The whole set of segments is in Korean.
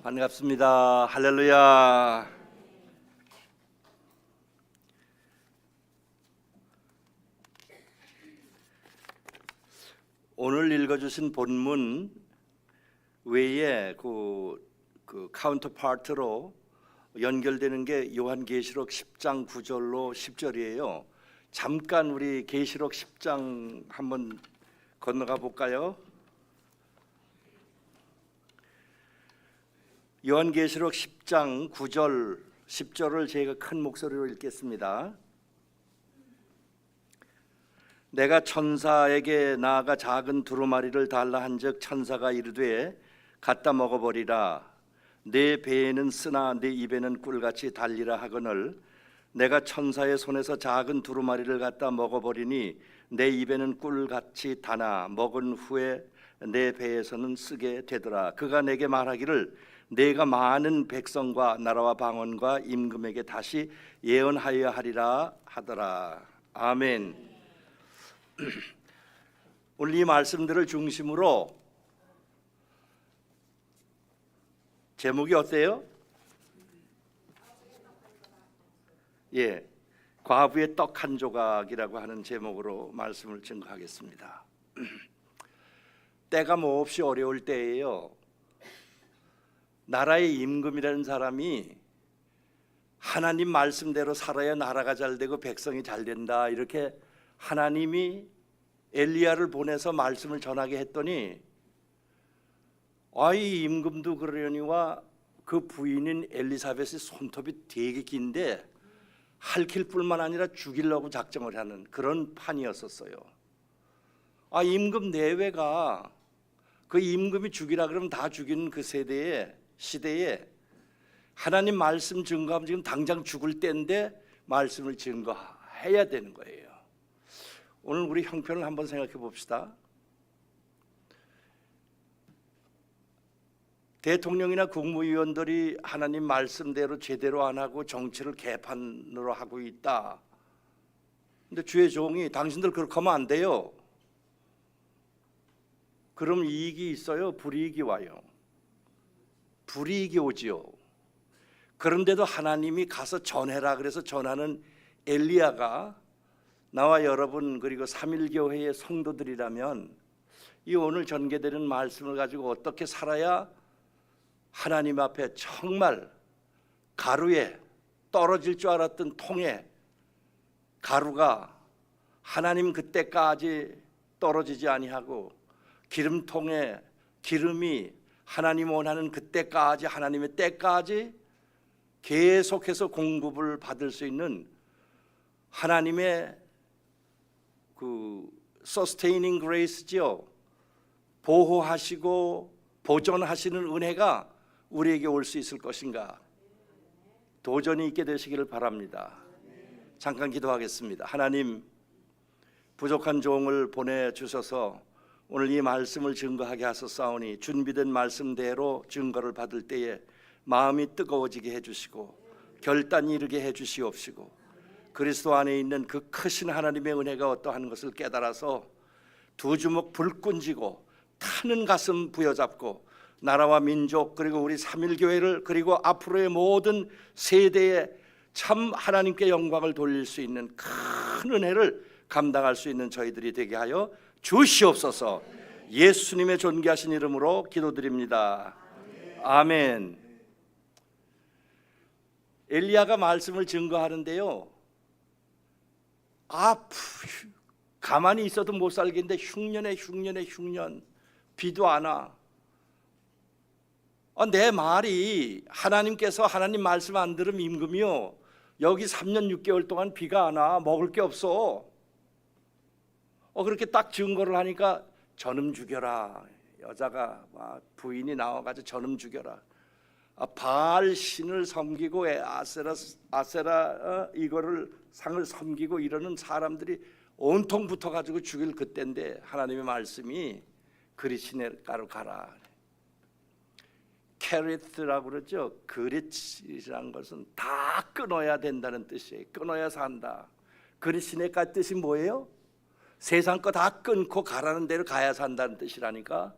반갑습니다. 할렐루야. 오늘 읽어주신 본문 외에 그 카운터파트로 연결되는 게 요한계시록 10장 9절로 10절이에요. 잠깐 우리 계시록 10장 한번 건너가 볼까요? 요한계시록 10장 9절 10절을 제가 큰 목소리로 읽겠습니다. 내가 천사에게 나아가 작은 두루마리를 달라 한즉 천사가 이르되 갖다 먹어버리라. 내 배에는 쓰나 내 입에는 꿀같이 달리라 하거늘 내가 천사의 손에서 작은 두루마리를 갖다 먹어버리니 내 입에는 꿀같이 다나 먹은 후에 내 배에서는 쓰게 되더라. 그가 내게 말하기를 내가 많은 백성과 나라와 방언과 임금에게 다시 예언하여야 하리라 하더라. 아멘. 오늘 이 말씀들을 중심으로 제목이 어때요? 예, 과부의 떡 한 조각이라고 하는 제목으로 말씀을 증거하겠습니다. 때가 몹시 어려울 때예요. 나라의 임금이라는 사람이 하나님 말씀대로 살아야 나라가 잘 되고 백성이 잘 된다, 이렇게 하나님이 엘리야를 보내서 말씀을 전하게 했더니 이 임금도 그러려니와 그 부인인 엘리사벳의 손톱이 되게 긴데 핥힐 뿐만 아니라 죽이려고 작정을 하는 그런 판이었었어요. 임금 내외가 그 임금이 죽이라 그러면 다 죽이는 그 시대에 하나님 말씀 증거하면 지금 당장 죽을 때인데 말씀을 증거해야 되는 거예요. 오늘 우리 형편을 한번 생각해 봅시다. 대통령이나 국무위원들이 하나님 말씀대로 제대로 안 하고 정치를 개판으로 하고 있다. 근데 주의 종이 당신들 그렇게 하면 안 돼요. 그럼 이익이 있어요? 불이익이 와요? 불이익이 오지요. 그런데도 하나님이 가서 전해라 그래서 전하는 엘리야가 나와 여러분 그리고 삼일교회의 성도들이라면 이 오늘 전개되는 말씀을 가지고 어떻게 살아야 하나님 앞에 정말 가루에 떨어질 줄 알았던 통에 가루가 하나님 그때까지 떨어지지 아니하고 기름통에 기름이 하나님 원하는 그때까지 하나님의 때까지 계속해서 공급을 받을 수 있는 하나님의 그 sustaining grace지요. 보호하시고 보존하시는 은혜가 우리에게 올 수 있을 것인가? 도전이 있게 되시기를 바랍니다. 잠깐 기도하겠습니다. 하나님, 부족한 종을 보내주셔서 오늘 이 말씀을 증거하게 하셨사오니 준비된 말씀대로 증거를 받을 때에 마음이 뜨거워지게 해주시고 결단이 이르게 해주시옵시고 그리스도 안에 있는 그 크신 하나님의 은혜가 어떠한 것을 깨달아서 두 주먹 불끈 쥐고 타는 가슴 부여잡고 나라와 민족 그리고 우리 삼일교회를 그리고 앞으로의 모든 세대에 참 하나님께 영광을 돌릴 수 있는 큰 은혜를 감당할 수 있는 저희들이 되게 하여 주시옵소서. 예수님의 존귀하신 이름으로 기도드립니다. 아멘. 엘리야가 말씀을 증거하는데요, 가만히 있어도 못 살겠는데 흉년 비도 안 와. 내 말이 하나님께서 하나님 말씀 안 들으면 임금이요 여기 3년 6개월 동안 비가 안 와. 먹을 게 없어. 그렇게 딱 증거를 하니까 저놈 죽여라. 여자가 부인이 나와가지고 저놈 죽여라. 바알 신을 섬기고 아세라 이거를 상을 섬기고 이러는 사람들이 온통 붙어가지고 죽일 그때인데 하나님의 말씀이 그리 시냇가로 가라. 캐리트라고 그러죠. 그릿이라는 것은 다 끊어야 된다는 뜻이에요. 끊어야 산다. 그리 시냇가 뜻이 뭐예요? 세상 거 다 끊고 가라는 대로 가야 산다는 뜻이라니까.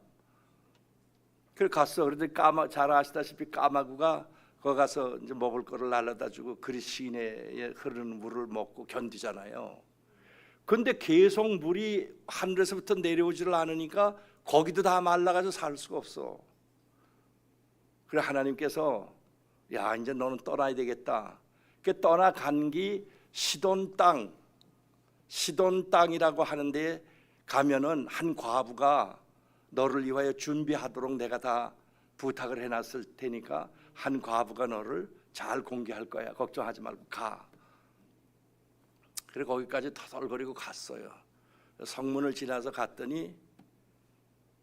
그래 갔어. 그런데 잘 아시다시피 까마귀가 거기 가서 이제 먹을 거를 날라다 주고 그리 시내에 흐르는 물을 먹고 견디잖아요. 근데 계속 물이 하늘에서부터 내려오지를 않으니까 거기도 다 말라가지고 살 수가 없어. 그래 하나님께서 야 이제 너는 떠나야 되겠다. 그 떠나간 기 시돈 땅이라고 하는데 가면은 한 과부가 너를 위하여 준비하도록 내가 다 부탁을 해놨을 테니까 한 과부가 너를 잘 공개할 거야. 걱정하지 말고 가. 그래 거기까지 터덜거리고 갔어요. 성문을 지나서 갔더니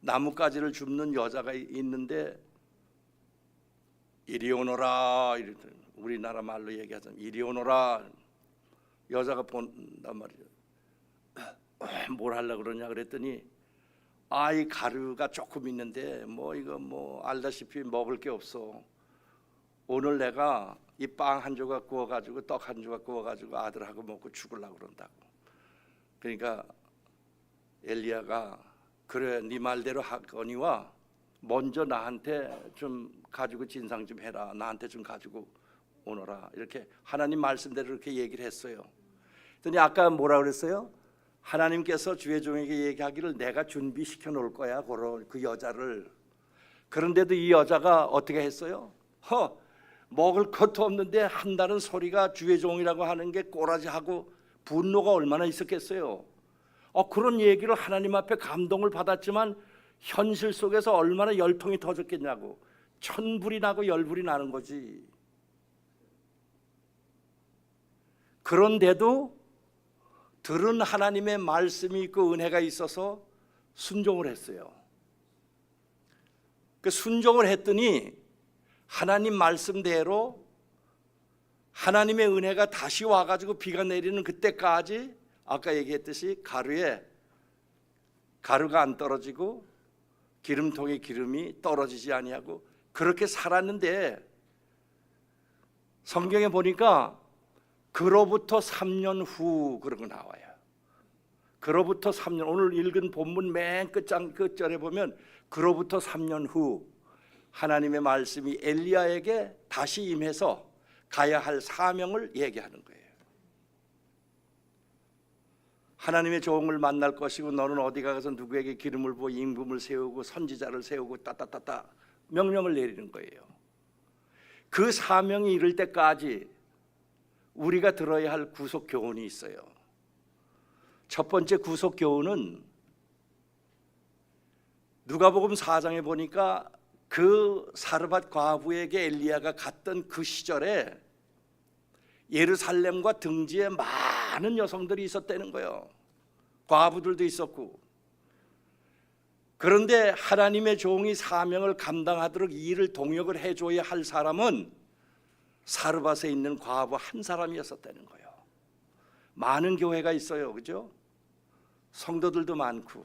나뭇가지를 줍는 여자가 있는데 이리 오너라 이러더니 우리나라 말로 얘기하자면 이리 오너라. 여자가 본단 말이죠. 뭘 하려고 그러냐 그랬더니 이 가루가 조금 있는데 뭐 이거 뭐 알다시피 먹을 게 없어. 오늘 내가 이 빵 한 조각 구워가지고 떡 한 조각 구워가지고 아들하고 먹고 죽으려고 그런다고. 그러니까 엘리야가 그래 네 말대로 하거니와 먼저 나한테 좀 가지고 진상 좀 해라. 나한테 좀 가지고 오너라. 이렇게 하나님 말씀대로 이렇게 얘기를 했어요. 그랬더니 아까 뭐라 그랬어요? 하나님께서 주의 종에게 얘기하기를 내가 준비시켜 놓을 거야. 그 여자를. 그런데도 이 여자가 어떻게 했어요? 먹을 것도 없는데 한다는 소리가 주의 종이라고 하는 게 꼬라지하고 분노가 얼마나 있었겠어요. 그런 얘기를 하나님 앞에 감동을 받았지만 현실 속에서 얼마나 열통이 터졌겠냐고. 천불이 나고 열불이 나는 거지. 그런데도 들은 하나님의 말씀이 있고 은혜가 있어서 순종을 했어요. 그 순종을 했더니 하나님 말씀대로 하나님의 은혜가 다시 와가지고 비가 내리는 그때까지 아까 얘기했듯이 가루가 안 떨어지고 기름통에 기름이 떨어지지 아니하고 그렇게 살았는데 성경에 보니까 그로부터 3년 후 그런 거 나와요. 그로부터 3년, 오늘 읽은 본문 맨 끝절에 보면 그로부터 3년 후 하나님의 말씀이 엘리야에게 다시 임해서 가야 할 사명을 얘기하는 거예요. 하나님의 종을 만날 것이고 너는 어디 가서 누구에게 기름을 부어 임금을 세우고 선지자를 세우고 따따따따 명령을 내리는 거예요. 그 사명이 이를 때까지 우리가 들어야 할 구속 교훈이 있어요. 첫 번째 구속 교훈은 누가복음 4장에 보니까 그 사르밧 과부에게 엘리야가 갔던 그 시절에 예루살렘과 등지에 많은 여성들이 있었다는 거예요. 과부들도 있었고. 그런데 하나님의 종이 사명을 감당하도록 이 일을 동역을 해줘야 할 사람은 사르밧에 있는 과부 한 사람이었었다는 거예요. 많은 교회가 있어요, 그죠? 성도들도 많고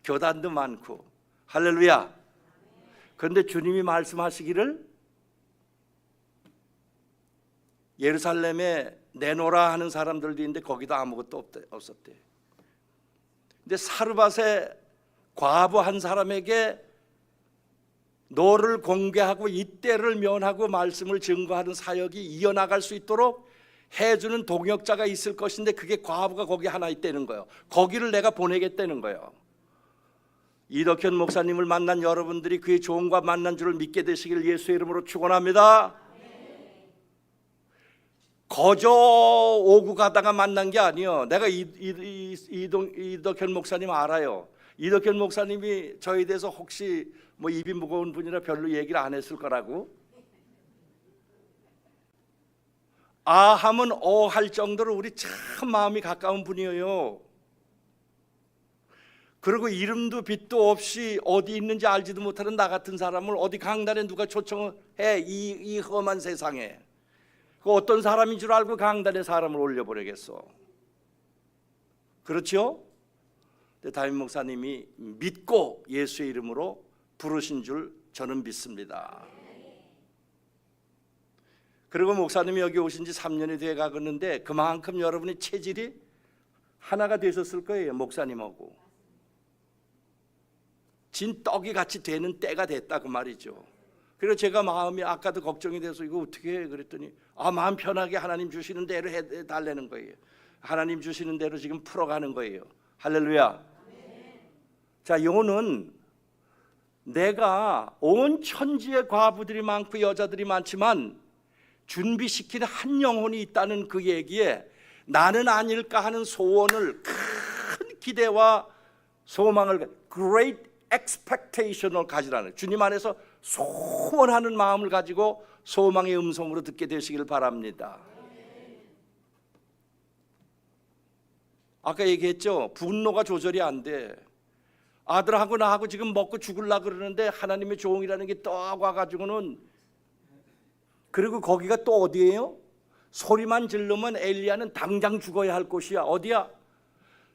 교단도 많고 할렐루야. 그런데 주님이 말씀하시기를 예루살렘에 내놓으라 하는 사람들도 있는데 거기도 아무것도 없었대. 근데 사르밧의 과부 한 사람에게 너를 공개하고 이때를 면하고 말씀을 증거하는 사역이 이어나갈 수 있도록 해주는 동역자가 있을 것인데 그게 과부가 거기 하나 있다는 거예요. 거기를 내가 보내겠다는 거예요. 이덕현 목사님을 만난 여러분들이 그의 종과 만난 줄을 믿게 되시길 예수의 이름으로 축원합니다. 거저 오고 가다가 만난 게 아니에요. 내가 이덕현 목사님 알아요. 이덕현 목사님이 저에 대해서 혹시 뭐 입이 무거운 분이라 별로 얘기를 안 했을 거라고 하면 할 정도로 우리 참 마음이 가까운 분이에요. 그리고 이름도 빛도 없이 어디 있는지 알지도 못하는 나 같은 사람을 어디 강단에 누가 초청해 이 험한 세상에 그 어떤 사람인 줄 알고 강단에 사람을 올려보내겠어. 그렇죠? 담임 목사님이 믿고 예수의 이름으로 부르신 줄 저는 믿습니다. 그리고 목사님이 여기 오신 지 3년이 돼 가겠는데 그만큼 여러분의 체질이 하나가 되셨을 거예요. 목사님하고. 진 떡이 같이 되는 때가 됐다 그 말이죠. 그래서 제가 마음이 아까도 걱정이 돼서 이거 어떻게 해 그랬더니 마음 편하게 하나님 주시는 대로 해달라는 거예요. 하나님 주시는 대로 지금 풀어가는 거예요. 할렐루야. 자, 요는 내가 온 천지에 과부들이 많고 여자들이 많지만 준비시킨 한 영혼이 있다는 그 얘기에 나는 아닐까 하는 소원을, 큰 기대와 소망을, great expectation을 가지라는, 주님 안에서 소원하는 마음을 가지고 소망의 음성으로 듣게 되시길 바랍니다. 아까 얘기했죠. 분노가 조절이 안 돼. 아들하고 나하고 지금 먹고 죽으려고 그러는데 하나님의 종이라는 게 떡 와가지고는, 그리고 거기가 또 어디예요? 소리만 지르면 엘리야는 당장 죽어야 할 곳이야. 어디야?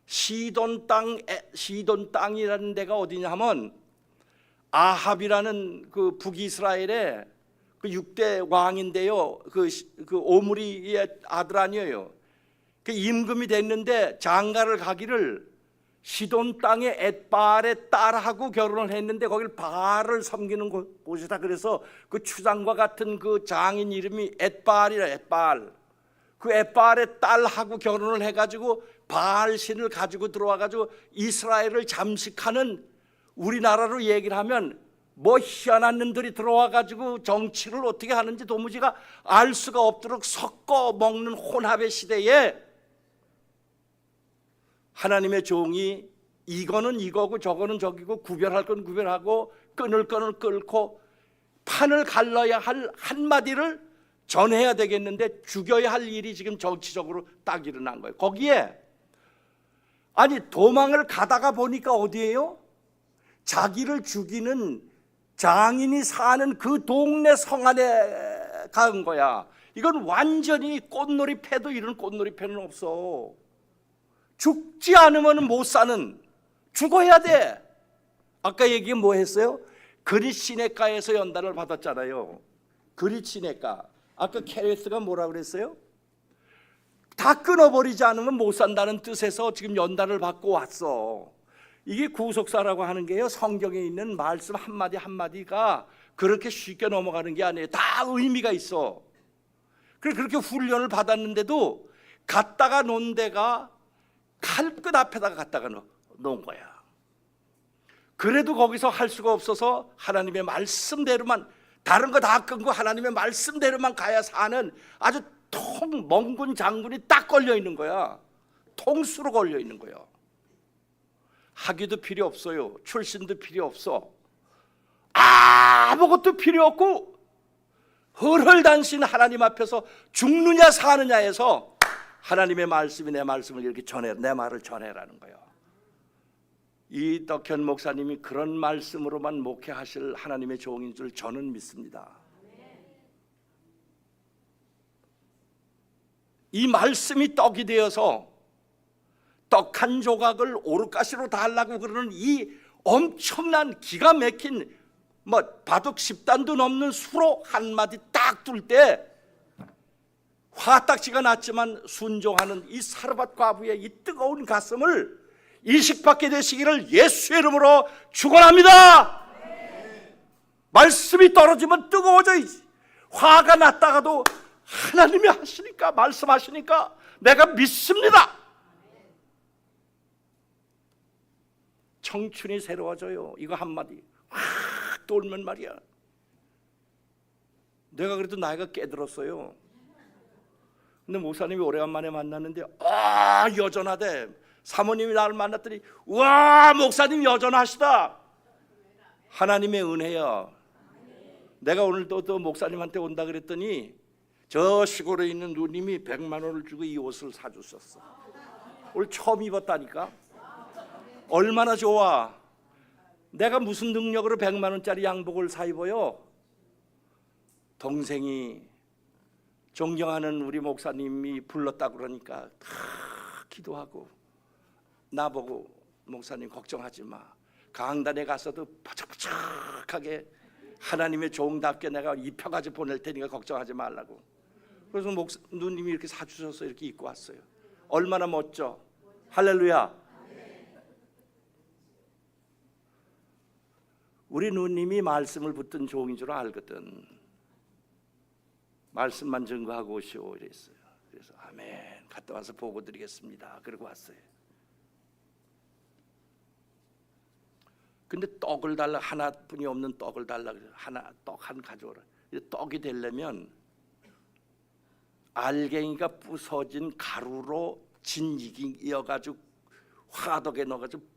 시돈 땅이라는 데가 어디냐 하면 아합이라는 그 북이스라엘의 그 6대 왕인데요. 그 오므리의 아들 아니에요. 그 임금이 됐는데 장가를 가기를 시돈 땅의 엣바알의 딸하고 결혼을 했는데 거길 바알을 섬기는 곳이다. 그래서 그 추장과 같은 그 장인 이름이 엣바알이라. 엣바알. 그 엣바알의 딸하고 결혼을 해가지고 바알 신을 가지고 들어와가지고 이스라엘을 잠식하는, 우리나라로 얘기를 하면 뭐 희한한 놈들이 들어와가지고 정치를 어떻게 하는지 도무지가 알 수가 없도록 섞어 먹는 혼합의 시대에 하나님의 종이 이거는 이거고 저거는 저기고 구별할 건 구별하고 끊을 거는 끊고 판을 갈라야 할 한마디를 전해야 되겠는데 죽여야 할 일이 지금 정치적으로 딱 일어난 거예요. 거기에 아니 도망을 가다가 보니까 어디예요? 자기를 죽이는 장인이 사는 그 동네 성 안에 간 거야. 이건 완전히 꽃놀이 패도 이런 꽃놀이 패는 없어. 죽지 않으면 못 사는, 죽어야 돼. 아까 얘기 뭐 했어요? 그릿 시내가에서 연단을 받았잖아요. 그릿 시내가. 아까 케레스가 뭐라 그랬어요? 다 끊어버리지 않으면 못 산다는 뜻에서 지금 연단을 받고 왔어. 이게 구속사라고 하는 게요, 성경에 있는 말씀 한마디 한마디가 그렇게 쉽게 넘어가는 게 아니에요. 다 의미가 있어. 그렇게 훈련을 받았는데도 갔다가 놓은 데가 칼끝 앞에다가 갖다가 놓은 거야. 그래도 거기서 할 수가 없어서 하나님의 말씀대로만, 다른 거 다 끊고 하나님의 말씀대로만 가야 사는 아주 멍군 장군이 딱 걸려 있는 거야. 통수로 걸려 있는 거야. 학위도 필요 없어요. 출신도 필요 없어. 아무것도 필요 없고 헐헐단신 하나님 앞에서 죽느냐 사느냐에서 하나님의 말씀이 내 말씀을 이렇게 전해, 내 말을 전해라는 거예요. 이덕현 목사님이 그런 말씀으로만 목회하실 하나님의 종인 줄 저는 믿습니다. 이 말씀이 떡이 되어서 떡 한 조각을 오르가시로 달라고 그러는 이 엄청난 기가 막힌 바둑 10단도 넘는 수로 한마디 딱 둘 때 화딱지가 났지만 순종하는 이 사르밧 과부의 이 뜨거운 가슴을 이식받게 되시기를 예수의 이름으로 축원합니다. 말씀이 떨어지면 뜨거워져. 화가 났다가도 하나님이 하시니까, 말씀하시니까 내가 믿습니다. 청춘이 새로워져요. 이거 한마디 확 돌면 말이야. 내가 그래도 나이가 꽤 들었어요. 근데 목사님이 오래간만에 만났는데 여전하대. 사모님이 나를 만났더니 와, 목사님 여전하시다. 하나님의 은혜야. 내가 오늘 또 목사님한테 온다 그랬더니 저 시골에 있는 누님이 100만 원을 주고 이 옷을 사주셨어. 오늘 처음 입었다니까. 얼마나 좋아. 내가 무슨 능력으로 100만 원짜리 양복을 사 입어요? 동생이 존경하는 우리 목사님이 불렀다 그러니까 다 기도하고 나보고 목사님 걱정하지 마. 강단에 가서도 바짝바짝하게 하나님의 종답게 내가 입혀가지고 보낼 테니까 걱정하지 말라고. 그래서 누님이 이렇게 사주셔서 이렇게 입고 왔어요. 얼마나 멋져. 할렐루야. 우리 누님이 말씀을 붙든 종인 줄 알거든. 말씀만 증거하고 오시오 이랬어요. 그래서 아멘, 갔다 와서 보고 드리겠습니다. 그러고 왔어요. 근데 떡을 달라, 하나뿐이 없는 떡을 달라. 하나 떡 한 가져오라. 떡이 되려면 알갱이가 부서진 가루로 진이어가지고 화덕에 넣어가지고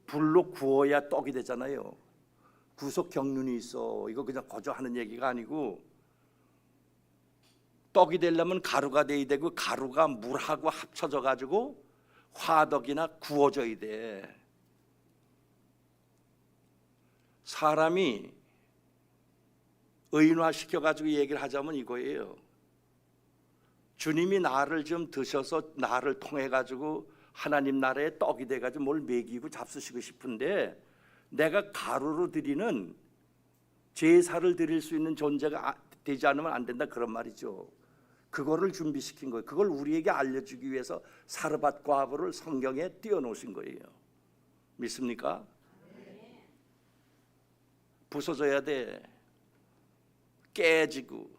불로 구워야 떡이 되잖아요. 구속 경륜이 있어. 이거 그냥 거저 하는 얘기가 아니고, 떡이 되려면 가루가 돼야 되고, 가루가 물하고 합쳐져 가지고 화덕이나 구워져야 돼. 사람이 의인화시켜 가지고 얘기를 하자면 이거예요. 주님이 나를 좀 드셔서 나를 통해 가지고 하나님 나라의 떡이 돼 가지고 뭘 먹이고 잡수시고 싶은데, 내가 가루로 드리는 제사를 드릴 수 있는 존재가 되지 않으면 안 된다, 그런 말이죠. 그거를 준비시킨 거예요. 그걸 우리에게 알려주기 위해서 사르밧 과부를 성경에 띄워놓으신 거예요. 믿습니까? 부서져야 돼. 깨지고.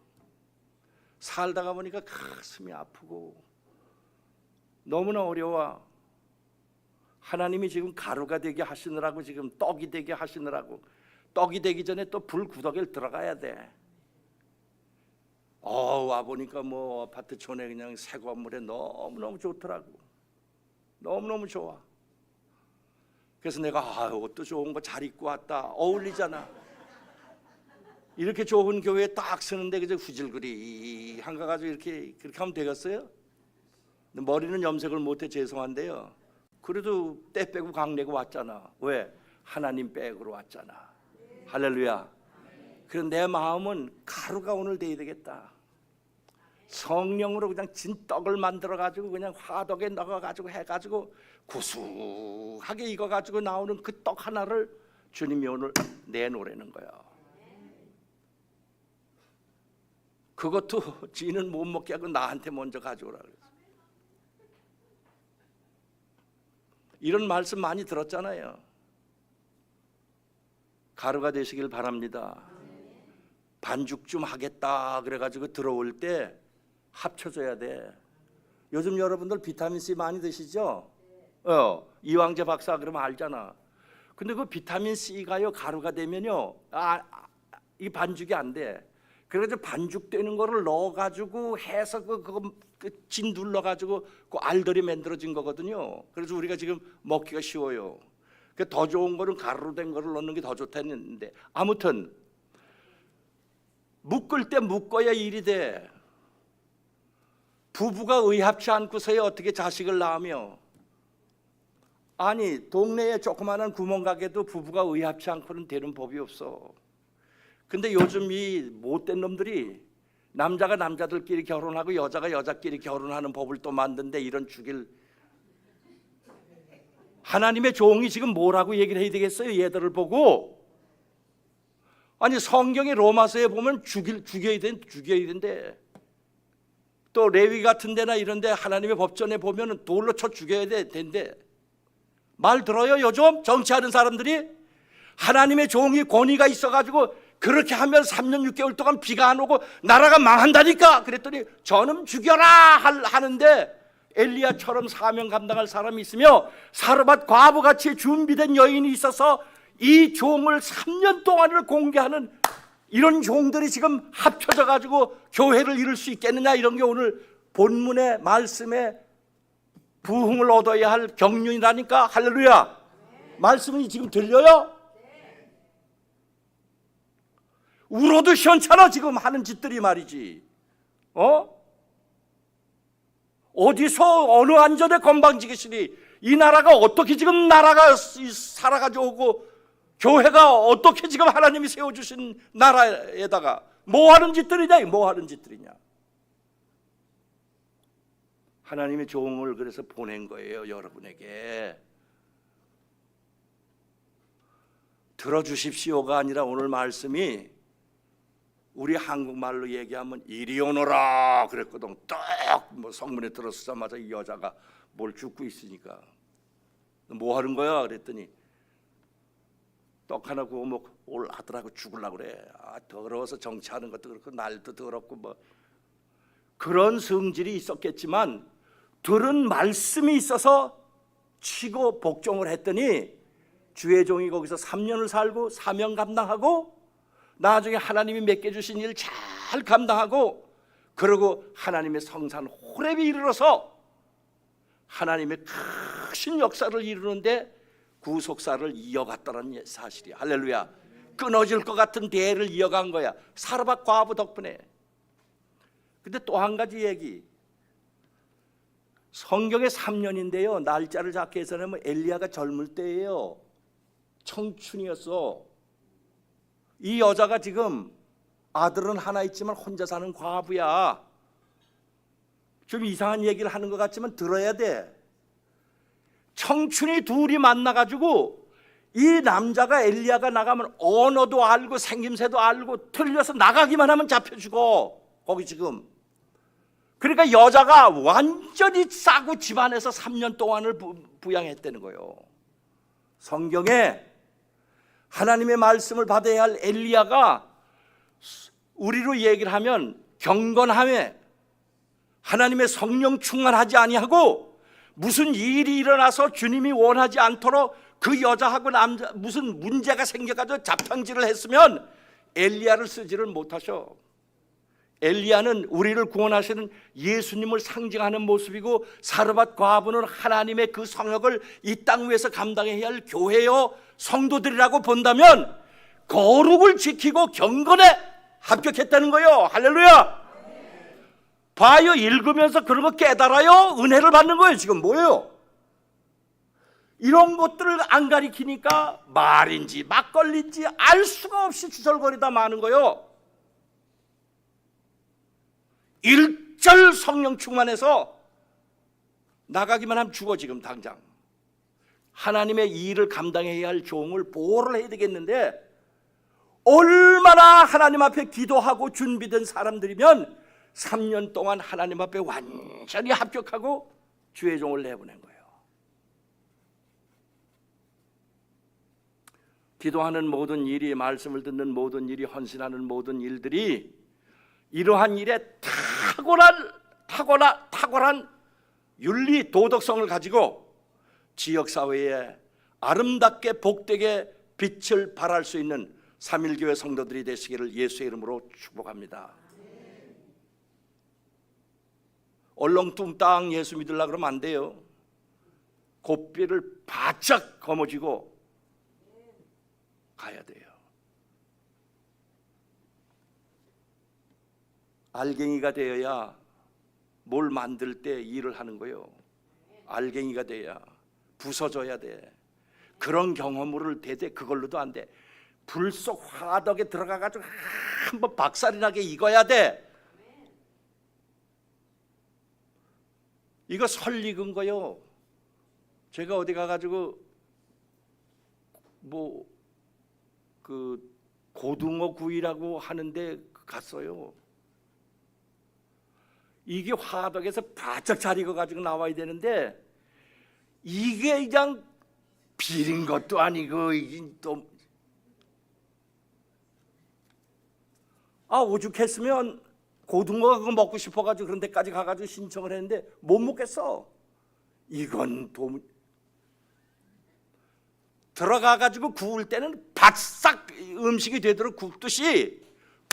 살다가 보니까 가슴이 아프고 너무나 어려워. 하나님이 지금 가루가 되게 하시느라고, 지금 떡이 되게 하시느라고, 떡이 되기 전에 또 불 구덩이를 들어가야 돼. 와보니까 뭐 아파트촌에 그냥 새 건물에 너무너무 좋더라고. 너무너무 좋아. 그래서 내가 옷도 좋은 거 잘 입고 왔다. 어울리잖아. 이렇게 좋은 교회에 딱 서는데 그저 후질그리 한가 가지고 그렇게 하면 되겠어요? 머리는 염색을 못해 죄송한데요. 그래도 때 빼고 강 내고 왔잖아. 왜? 하나님 백으로 왔잖아. 할렐루야. 그래서 내 마음은 가루가 오늘 돼야 되겠다. 성령으로 그냥 진떡을 만들어 가지고 그냥 화덕에 넣어 가지고 해 가지고 구수하게 익어 가지고 나오는 그 떡 하나를 주님이 오늘 내놓으라는 거야. 그것도 지는 못 먹게 하고 나한테 먼저 가져오라 그랬어. 이런 말씀 많이 들었잖아요. 가루가 되시길 바랍니다. 반죽 좀 하겠다 그래가지고 들어올 때 합쳐져야 돼. 요즘 여러분들 비타민C 많이 드시죠? 이왕재 박사 그러면 알잖아. 근데 그 비타민C가요, 가루가 되면요, 이 반죽이 안 돼. 그래서 반죽되는 거를 넣어가지고 해서 그거 진 눌러가지고 그 알들이 만들어진 거거든요. 그래서 우리가 지금 먹기가 쉬워요. 더 좋은 거는 가루로 된 거를 넣는 게 더 좋다는데, 아무튼 묶을 때 묶어야 일이 돼. 부부가 의합치 않고서야 어떻게 자식을 낳으며, 아니 동네에 조그마한 구멍가게도 부부가 의합치 않고는 되는 법이 없어. 근데 요즘 이 못된 놈들이 남자가 남자들끼리 결혼하고 여자가 여자끼리 결혼하는 법을 또 만든데, 이런 죽일. 하나님의 종이 지금 뭐라고 얘기를 해야 되겠어요? 얘들을 보고. 아니 성경의 로마서에 보면 죽여야 된대. 또 레위 같은 데나 이런 데 하나님의 법전에 보면 돌로 쳐 죽여야 된대. 말 들어요? 요즘 정치하는 사람들이 하나님의 종이 권위가 있어가지고 그렇게 하면 3년 6개월 동안 비가 안 오고 나라가 망한다니까. 그랬더니 저놈 죽여라 하는데, 엘리야처럼 사명 감당할 사람이 있으며 사르밧 과부같이 준비된 여인이 있어서 이 종을 3년 동안을 공개하는 이런 종들이 지금 합쳐져 가지고 교회를 이룰 수 있겠느냐, 이런 게 오늘 본문의 말씀에 부흥을 얻어야 할 경륜이라니까. 할렐루야. 말씀이 지금 들려요? 울어도 시원찮아 지금 하는 짓들이 말이지. 어디서 어느 안전에 건방지겠으니 이 나라가 어떻게 지금 나라가 살아가지고 오고, 교회가 어떻게 지금 하나님이 세워주신 나라에다가 뭐 하는 짓들이냐, 뭐 하는 짓들이냐. 하나님의 종을 그래서 보낸 거예요, 여러분에게. 들어주십시오가 아니라 오늘 말씀이 우리 한국말로 얘기하면 이리 오너라 그랬거든. 딱 뭐 성문에 들어서자마자 이 여자가 뭘 줍고 있으니까 뭐 하는 거야 그랬더니 떡 하나 구워 먹고 올 아들하고 죽으려고 그래. 더러워서 정치하는 것도 그렇고 날도 더럽고 뭐 그런 성질이 있었겠지만 들은 말씀이 있어서 치고 복종을 했더니 주의 종이 거기서 3년을 살고 사명 감당하고 나중에 하나님이 맡겨주신 일 잘 감당하고 그러고 하나님의 성산 호렙에 이르러서 하나님의 크신 역사를 이루는데 구속사를 이어갔다는 사실이야. 할렐루야. 끊어질 것 같은 대를 이어간 거야. 사르밧 과부 덕분에. 근데 또 한 가지 얘기. 성경에 3년인데요 날짜를 작게 해서는 엘리야가 젊을 때예요. 청춘이었어. 이 여자가 지금 아들은 하나 있지만 혼자 사는 과부야. 좀 이상한 얘기를 하는 것 같지만 들어야 돼. 청춘이 둘이 만나가지고 이 남자가 엘리야가 나가면 언어도 알고 생김새도 알고 틀려서 나가기만 하면 잡혀주고 거기 지금. 그러니까 여자가 완전히 싸고 집안에서 3년 동안을 부양했다는 거예요. 성경에 하나님의 말씀을 받아야 할 엘리야가 우리로 얘기를 하면 경건함에 하나님의 성령 충만하지 아니하고 무슨 일이 일어나서 주님이 원하지 않도록 그 여자하고 남자 무슨 문제가 생겨가지고 자평질을 했으면 엘리야를 쓰지를 못하셔. 엘리야는 우리를 구원하시는 예수님을 상징하는 모습이고 사르밧 과부는 하나님의 그 성역을 이 땅 위에서 감당해야 할 교회요 성도들이라고 본다면 거룩을 지키고 경건에 합격했다는 거예요. 할렐루야. 봐요. 읽으면서 그런 거 깨달아요. 은혜를 받는 거예요. 지금 뭐예요? 이런 것들을 안 가리키니까 말인지 막걸리인지 알 수가 없이 주설거리다 마는 거예요. 일절 성령 충만해서 나가기만 하면 죽어. 지금 당장 하나님의 일을 감당해야 할 종을 보호를 해야 되겠는데 얼마나 하나님 앞에 기도하고 준비된 사람들이면 3년 동안 하나님 앞에 완전히 합격하고 주의 종을 내보낸 거예요. 기도하는 모든 일이, 말씀을 듣는 모든 일이, 헌신하는 모든 일들이 이러한 일에 탁월한 윤리 도덕성을 가지고 지역사회에 아름답게 복되게 빛을 발할 수 있는 3.1교회 성도들이 되시기를 예수의 이름으로 축복합니다. 얼렁뚱땅 예수 믿으려고 그러면 안 돼요. 곱비를 바짝 거머쥐고 가야 돼요. 알갱이가 되어야 뭘 만들 때 일을 하는 거예요. 알갱이가 돼야 부서져야 돼. 그런 경험을 대대 그걸로도 안 돼. 불 속 화덕에 들어가가지고 한번 박살이 나게 익어야 돼. 이거 설 익은 거요. 제가 어디 가가지고 그 고등어 구이라고 하는데 갔어요. 이게 화덕에서 바짝 잘 익어가지고 나와야 되는데 이게 그냥 비린 것도 아니고 이게 또 오죽했으면 고등어가 그거 먹고 싶어가지고 그런 데까지 가가지고 신청을 했는데 못 먹겠어. 이건 들어가가지고 구울 때는 바싹 음식이 되도록 굽듯이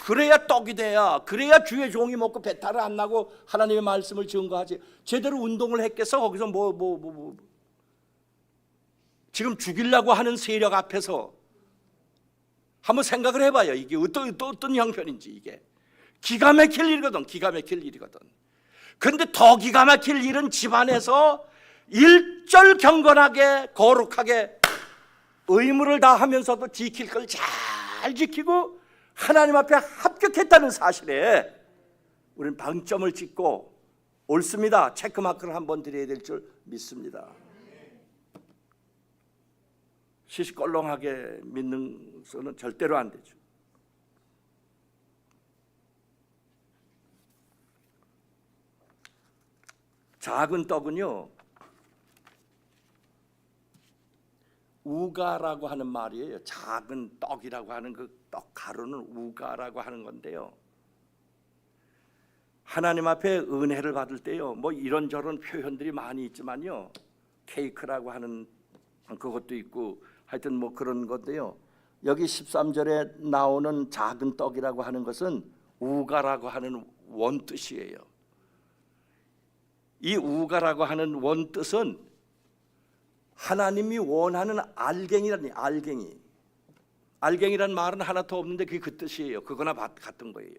그래야 떡이 돼야, 그래야 주의 종이 먹고 배탈을 안 나고 하나님의 말씀을 증거하지. 제대로 운동을 했겠어? 거기서 지금 죽이려고 하는 세력 앞에서 한번 생각을 해봐요. 이게 어떤 형편인지. 이게 기가 막힐 일이거든. 기가 막힐 일이거든. 근데 더 기가 막힐 일은 집안에서 일절 경건하게 거룩하게 의무를 다하면서도 지킬 걸 잘 지키고 하나님 앞에 합격했다는 사실에 우리는 방점을 찍고 옳습니다. 체크마크를 한번 드려야 될 줄 믿습니다. 시시껄렁하게 믿는 것은 절대로 안 되죠. 작은 떡은요 우가라고 하는 말이에요. 작은 떡이라고 하는 그 떡 가루는 우가라고 하는 건데요. 하나님 앞에 은혜를 받을 때요, 뭐 이런저런 표현들이 많이 있지만요, 케이크라고 하는 그것도 있고 하여튼 뭐 그런 건데요, 여기 13절에 나오는 작은 떡이라고 하는 것은 우가라고 하는 원뜻이에요. 이 우가라고 하는 원뜻은 하나님이 원하는 알갱이라니, 알갱이란 말은 하나 더 없는데 그게 그 뜻이에요. 그거나 같은 거예요.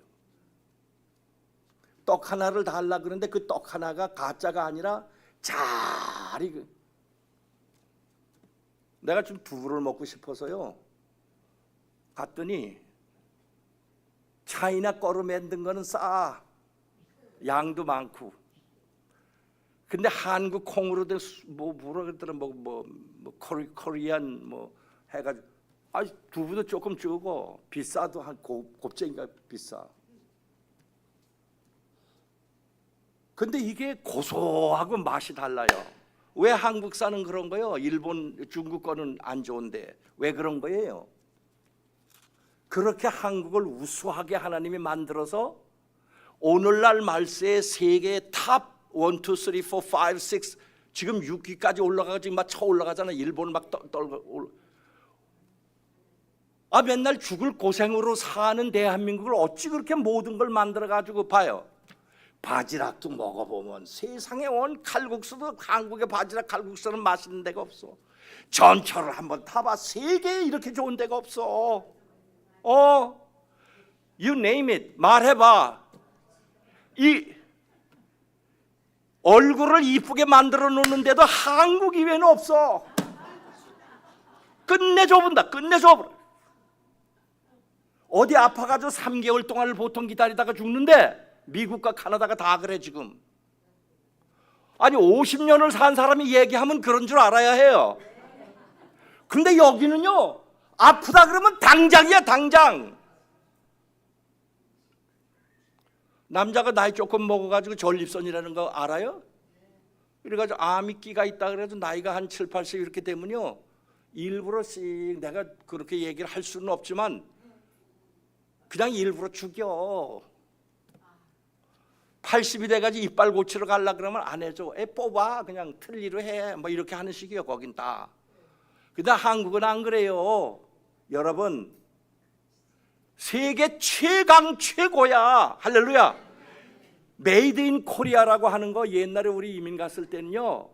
떡 하나를 달라 그러는데 그 떡 하나가 가짜가 아니라 잘 익은. 내가 좀 두부를 먹고 싶어서요 갔더니 차이나 거로 만든 거는 싸, 양도 많고. 근데 한국 콩으로 된 뭐 뭐라 그랬더라, 뭐 코리안 뭐 해가지고, 아 두부도 조금 적어, 비싸도 한 곱쟁이가 비싸. 근데 이게 고소하고 맛이 달라요. 왜 한국산은 그런 거예요? 일본, 중국 거는 안 좋은데 왜 그런 거예요? 그렇게 한국을 우수하게 하나님이 만들어서 오늘날 말세의 세계의 탑 1, 2, 3, 4, 5, 6 지금 6위까지 올라가고 지금 막 쳐 올라가잖아. 일본 막 떨고. 아 맨날 죽을 고생으로 사는 대한민국을 어찌 그렇게 모든 걸 만들어 가지고 봐요. 바지락도 먹어보면 세상에 온 칼국수도 한국의 바지락 칼국수는 맛있는 데가 없어. 전철을 한번 타봐, 세계에 이렇게 좋은 데가 없어. You name it, 말해봐. 이 얼굴을 이쁘게 만들어 놓는데도 한국 이외에는 없어. 끝내줘본다, 끝내줘. 어디 아파가지고 3개월 동안을 보통 기다리다가 죽는데 미국과 카나다가 다 그래 지금. 아니 50년을 산 사람이 얘기하면 그런 줄 알아야 해요. 근데 여기는요, 아프다 그러면 당장이야, 당장. 남자가 나이 조금 먹어가지고 전립선이라는 거 알아요? 그래가지고 암이 끼가 있다 그래도 나이가 한 7, 80 이렇게 되면요, 일부러 내가 그렇게 얘기를 할 수는 없지만 그냥 일부러 죽여. 80이 돼가지고 이빨 고치러 가려고 그러면 안 해줘. 뽑아, 그냥 틀리로 해, 뭐 이렇게 하는 식이에요 거긴 다. 근데 한국은 안 그래요. 여러분, 세계 최강 최고야. 할렐루야. 메이드 인 코리아라고 하는 거 옛날에 우리 이민 갔을 때는요,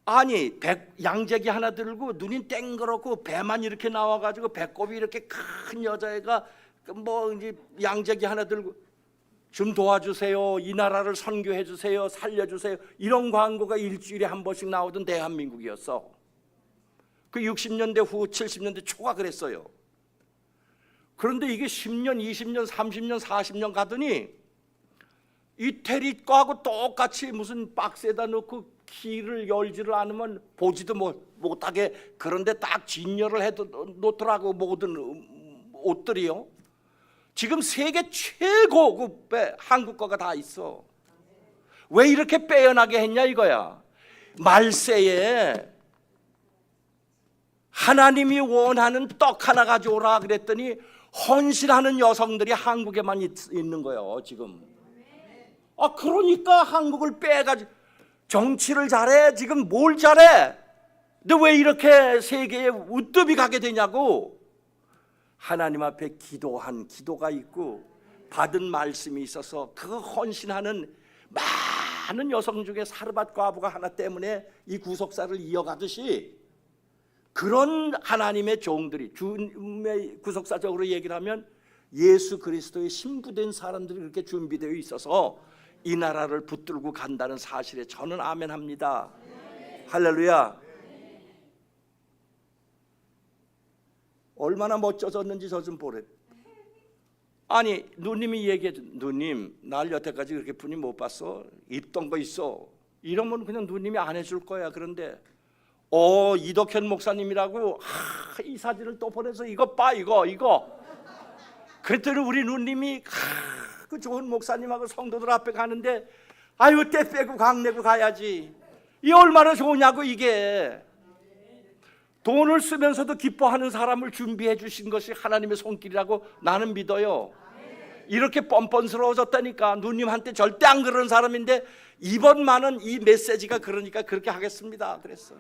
아니 양재기 하나 들고 눈이 땡그랗고 배만 이렇게 나와가지고 배꼽이 이렇게 큰 여자애가 뭐 이제 양재기 하나 들고 좀 도와주세요, 이 나라를 선교해 주세요, 살려주세요, 이런 광고가 일주일에 한 번씩 나오던 대한민국이었어. 그 60년대 후 70년대 초가 그랬어요. 그런데 이게 10년, 20년, 30년, 40년 가더니 이태리과하고 똑같이 무슨 박스에다 넣고 키를 열지를 않으면 보지도 못하게 그런데 딱 진열을 해 놓더라고, 모든 옷들이요. 지금 세계 최고급의 한국 거가 다 있어. 왜 이렇게 빼어나게 했냐 이거야. 말세에 하나님이 원하는 떡 하나 가져오라 그랬더니 헌신하는 여성들이 한국에만 있는 거예요 지금. 아 그러니까 한국을 빼가지고 정치를 잘해, 지금 뭘 잘해. 근데 왜 이렇게 세계에 우뚝이 가게 되냐고. 하나님 앞에 기도한 기도가 있고 받은 말씀이 있어서 그 헌신하는 많은 여성 중에 사르밧 과부가 하나 때문에 이 구속사를 이어가듯이, 그런 하나님의 종들이, 주님의 구속사적으로 얘기를 하면 예수 그리스도의 신부된 사람들이 그렇게 준비되어 있어서 이 나라를 붙들고 간다는 사실에 저는 아멘합니다. 할렐루야. 얼마나 멋져졌는지 저 좀 보래. 아니 누님이 얘기해줘. 누님 날 여태까지 그렇게 분이 못 봤어, 입던 거 있어, 이러면 그냥 누님이 안 해줄 거야. 그런데 이덕현 목사님이라고 이 사진을 또 보내서 이거 봐, 이거 그랬더니 우리 누님이 그 좋은 목사님하고 성도들 앞에 가는데 아유 때 빼고 강 내고 가야지. 이 얼마나 좋으냐고 이게. 돈을 쓰면서도 기뻐하는 사람을 준비해 주신 것이 하나님의 손길이라고 나는 믿어요. 이렇게 뻔뻔스러워졌다니까. 누님한테 절대 안 그러는 사람인데 이번만은 이 메시지가 그러니까 그렇게 하겠습니다 그랬어.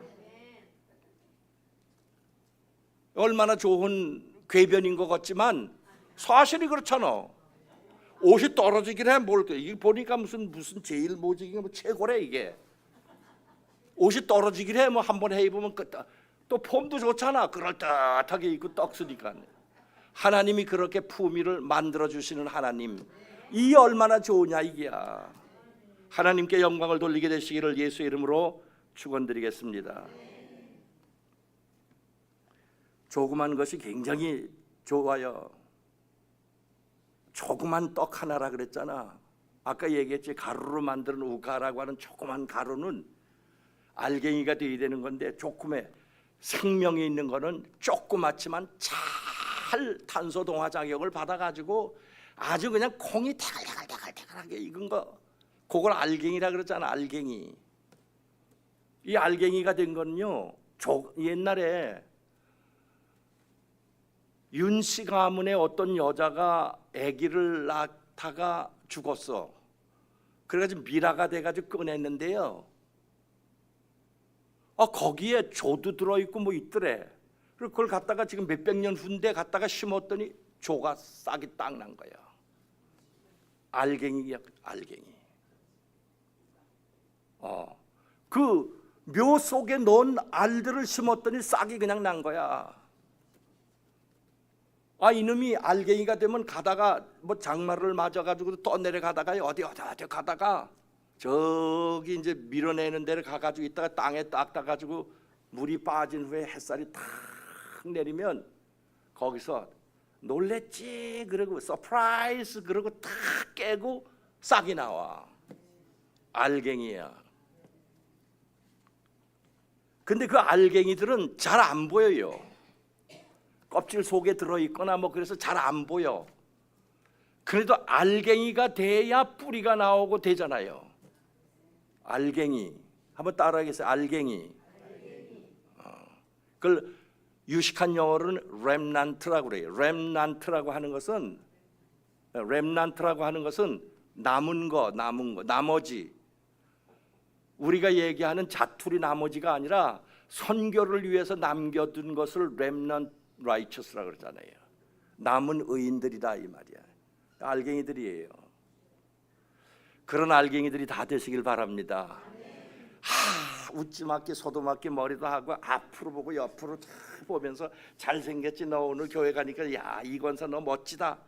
얼마나 좋은 궤변인 것 같지만 사실이 그렇잖아. 옷이 떨어지긴 해. 뭘 이게 보니까 무슨 제일 모직이 뭐 최고래 이게. 옷이 떨어지긴 해. 뭐 한번 해 입으면 또 폼도 좋잖아. 그럴듯하게 입고 떡 쓰니까. 하나님이 그렇게 품위를 만들어 주시는 하나님, 이 얼마나 좋으냐 이게야. 하나님께 영광을 돌리게 되시기를 예수의 이름으로 축원드리겠습니다. 조그만 것이 굉장히 좋아요. 조그만 떡 하나라 그랬잖아. 아까 얘기했지. 가루로 만드는 우가라고 하는 조그만 가루는 알갱이가 돼야 되는 건데, 조금의 생명이 있는 거는 조그맣지만 잘 탄소 동화 작용을 받아가지고 아주 그냥 콩이 대갈대갈대갈대갈하게 익은 거, 그걸 알갱이라 그러잖아. 알갱이. 이 알갱이가 된 거는요, 옛날에 윤씨 가문의 어떤 여자가 아기를 낳다가 죽었어. 그래가지고 미라가 돼가지고 꺼냈는데요, 거기에 조도 들어있고 뭐 있더래. 그리고 그걸 갖다가 지금 몇백 년 후인데 갖다가 심었더니 조가 싹이 딱 난 거야. 알갱이야, 알갱이. 그 묘 속에 넣은 알들을 심었더니 싹이 그냥 난 거야. 이놈이 알갱이가 되면 가다가 뭐 장마를 맞아가지고 떠내려가다가 어디 가다가 저기 이제 밀어내는 데를 가가지고 있다가 땅에 딱 닿아가지고 물이 빠진 후에 햇살이 탁 내리면 거기서 놀랬지 그러고 서프라이즈 그러고 탁 깨고 싹이 나와. 알갱이야. 근데 그 알갱이들은 잘 안 보여요. 껍질 속에 들어있거나 뭐 그래서 잘 안 보여. 그래도 알갱이가 돼야 뿌리가 나오고 되잖아요. 알갱이. 한번 따라하겠어요. 알갱이. 그걸 유식한 영어로는 렘난트라고 그래요. 렘난트라고 하는 것은 남은 거, 나머지. 우리가 얘기하는 자투리 나머지가 아니라 선교를 위해서 남겨둔 것을 렘넌트 라이처스라고 그러잖아요. 남은 의인들이다 이 말이야. 알갱이들이에요. 그런 알갱이들이 다 되시길 바랍니다. 웃지 맞게 소도 맞게 머리도 하고 앞으로 보고 옆으로 보면서 잘생겼지 너 오늘 교회 가니까 야 이권사 너 멋지다.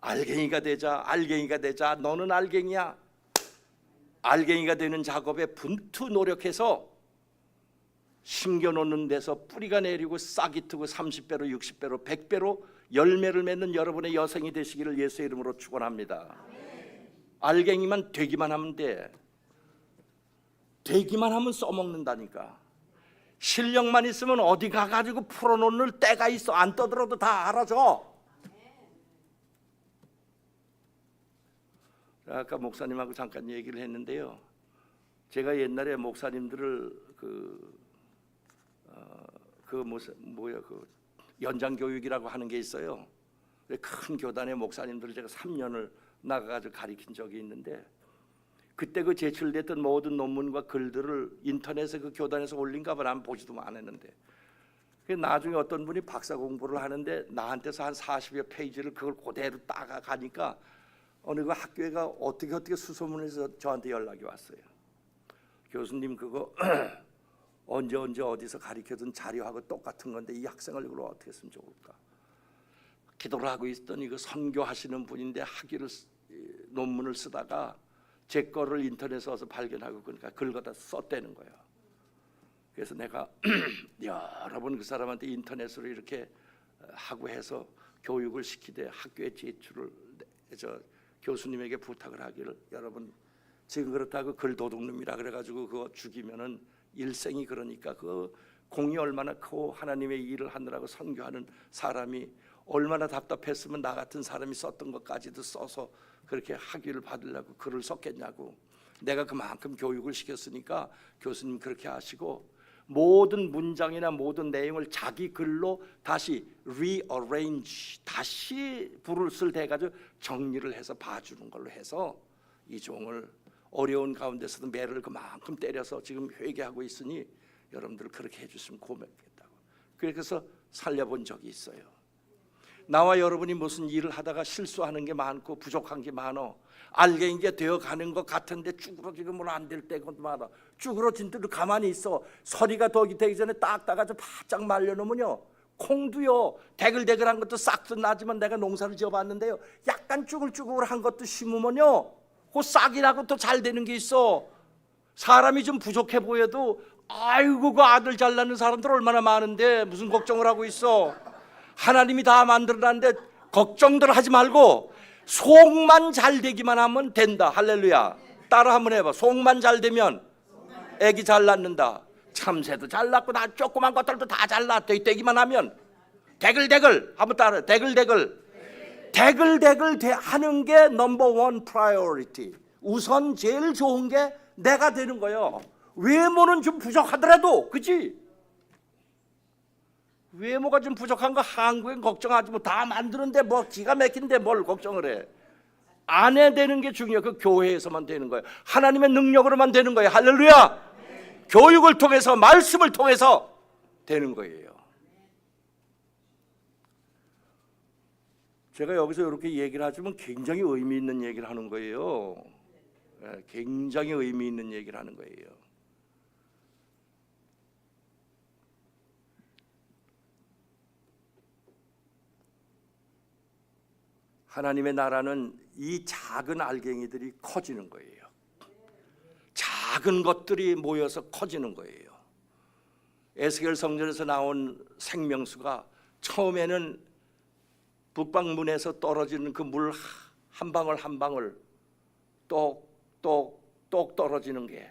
알갱이가 되자. 알갱이가 되자. 너는 알갱이야. 알갱이가 되는 작업에 분투 노력해서 심겨놓는 데서 뿌리가 내리고 싹이 트고 30배로 60배로 100배로 열매를 맺는 여러분의 여성이 되시기를 예수의 이름으로 축원합니다. 알갱이만 되기만 하면 돼. 되기만 하면 써먹는다니까. 실력만 있으면 어디 가가지고 풀어놓을 때가 있어. 안 떠들어도 다 알아줘. 아까 목사님하고 잠깐 얘기를 했는데요, 제가 옛날에 목사님들을 그 연장 교육이라고 하는 게 있어요. 큰 교단의 목사님들을 제가 3년을 나가가지고 가르친 적이 있는데, 그때 그 제출됐던 모든 논문과 글들을 인터넷에 그 교단에서 올린가 봐. 난 보지도 안 했는데, 나중에 어떤 분이 박사 공부를 하는데 나한테서 한 40여 페이지를 그걸 그대로 따가 가니까 어느 그 학교가 어떻게 수소문해서 저한테 연락이 왔어요. 교수님 그거 언제 어디서 가르쳐준 자료하고 똑같은 건데 이 학생을 이걸 어떻게 했으면 좋을까. 기도를 하고 있더니 그 선교하시는 분인데 학위를 논문을 쓰다가 제 거를 인터넷에 와서 발견하고 그러니까 그걸 갖다 썼다는 거예요. 그래서 내가 여러 번 그 사람한테 인터넷으로 이렇게 하고 해서 교육을 시키되 학교에 제출을 교수님에게 부탁을 하기를, 여러분 지금 그렇다고 글 도둑놈이라 그래가지고 그거 죽이면은 일생이, 그러니까 그 공이 얼마나 크고 하나님의 일을 하느라고 선교하는 사람이 얼마나 답답했으면 나 같은 사람이 썼던 것까지도 써서 그렇게 학위를 받으려고 글을 썼겠냐고. 내가 그만큼 교육을 시켰으니까 교수님 그렇게 하시고 모든 문장이나 모든 내용을 자기 글로 다시 rearrange, 다시 불을 쓸 대가지고 정리를 해서 봐주는 걸로 해서 이 종을 어려운 가운데서도 매를 그만큼 때려서 지금 회개하고 있으니 여러분들 그렇게 해주시면 고맙겠다고. 그래서 살려본 적이 있어요. 나와 여러분이 무슨 일을 하다가 실수하는 게 많고 부족한 게 많어. 알갱이가 되어가는 것 같은데 쭈그러지면 안 될 때가 많아. 쭈그러진 대로 가만히 있어. 서리가 더 되기 전에 딱 따가지고 바짝 말려놓으면요, 콩도요 대글대글한 것도 싹도 나지만 내가 농사를 지어봤는데요, 약간 쭈글쭈글한 것도 심으면요 그 싹이라고 또 잘 되는 게 있어. 사람이 좀 부족해 보여도 아이고 그 아들 잘 낳는 사람들 얼마나 많은데 무슨 걱정을 하고 있어. 하나님이 다 만들어놨는데 걱정들 하지 말고 속만 잘 되기만 하면 된다. 할렐루야. 따라 한번 해봐. 속만 잘 되면 애기 잘 낳는다. 참새도 잘 낳고 나 조그만 것들도 다 잘 낳아. 되기만 하면 대글대글 한번 따라. 대글대글 하는 게 넘버 원 프라이어리티. 우선 제일 좋은 게 내가 되는 거예요. 외모는 좀 부족하더라도, 그치? 외모가 좀 부족한 거 한국엔 걱정하지 뭐, 다 만드는데 뭐 기가 막힌데 뭘 걱정을 해. 안에 되는 게 중요해. 그 교회에서만 되는 거예요. 하나님의 능력으로만 되는 거예요. 할렐루야. 교육을 통해서, 말씀을 통해서 되는 거예요. 제가 여기서 이렇게 얘기를 하지만 굉장히 의미 있는 얘기를 하는 거예요. 굉장히 의미 있는 얘기를 하는 거예요. 하나님의 나라는 이 작은 알갱이들이 커지는 거예요. 작은 것들이 모여서 커지는 거예요. 에스겔 성전에서 나온 생명수가 처음에는 북방문에서 떨어지는 그 물 한 방울 한 방울 똑똑똑 떨어지는 게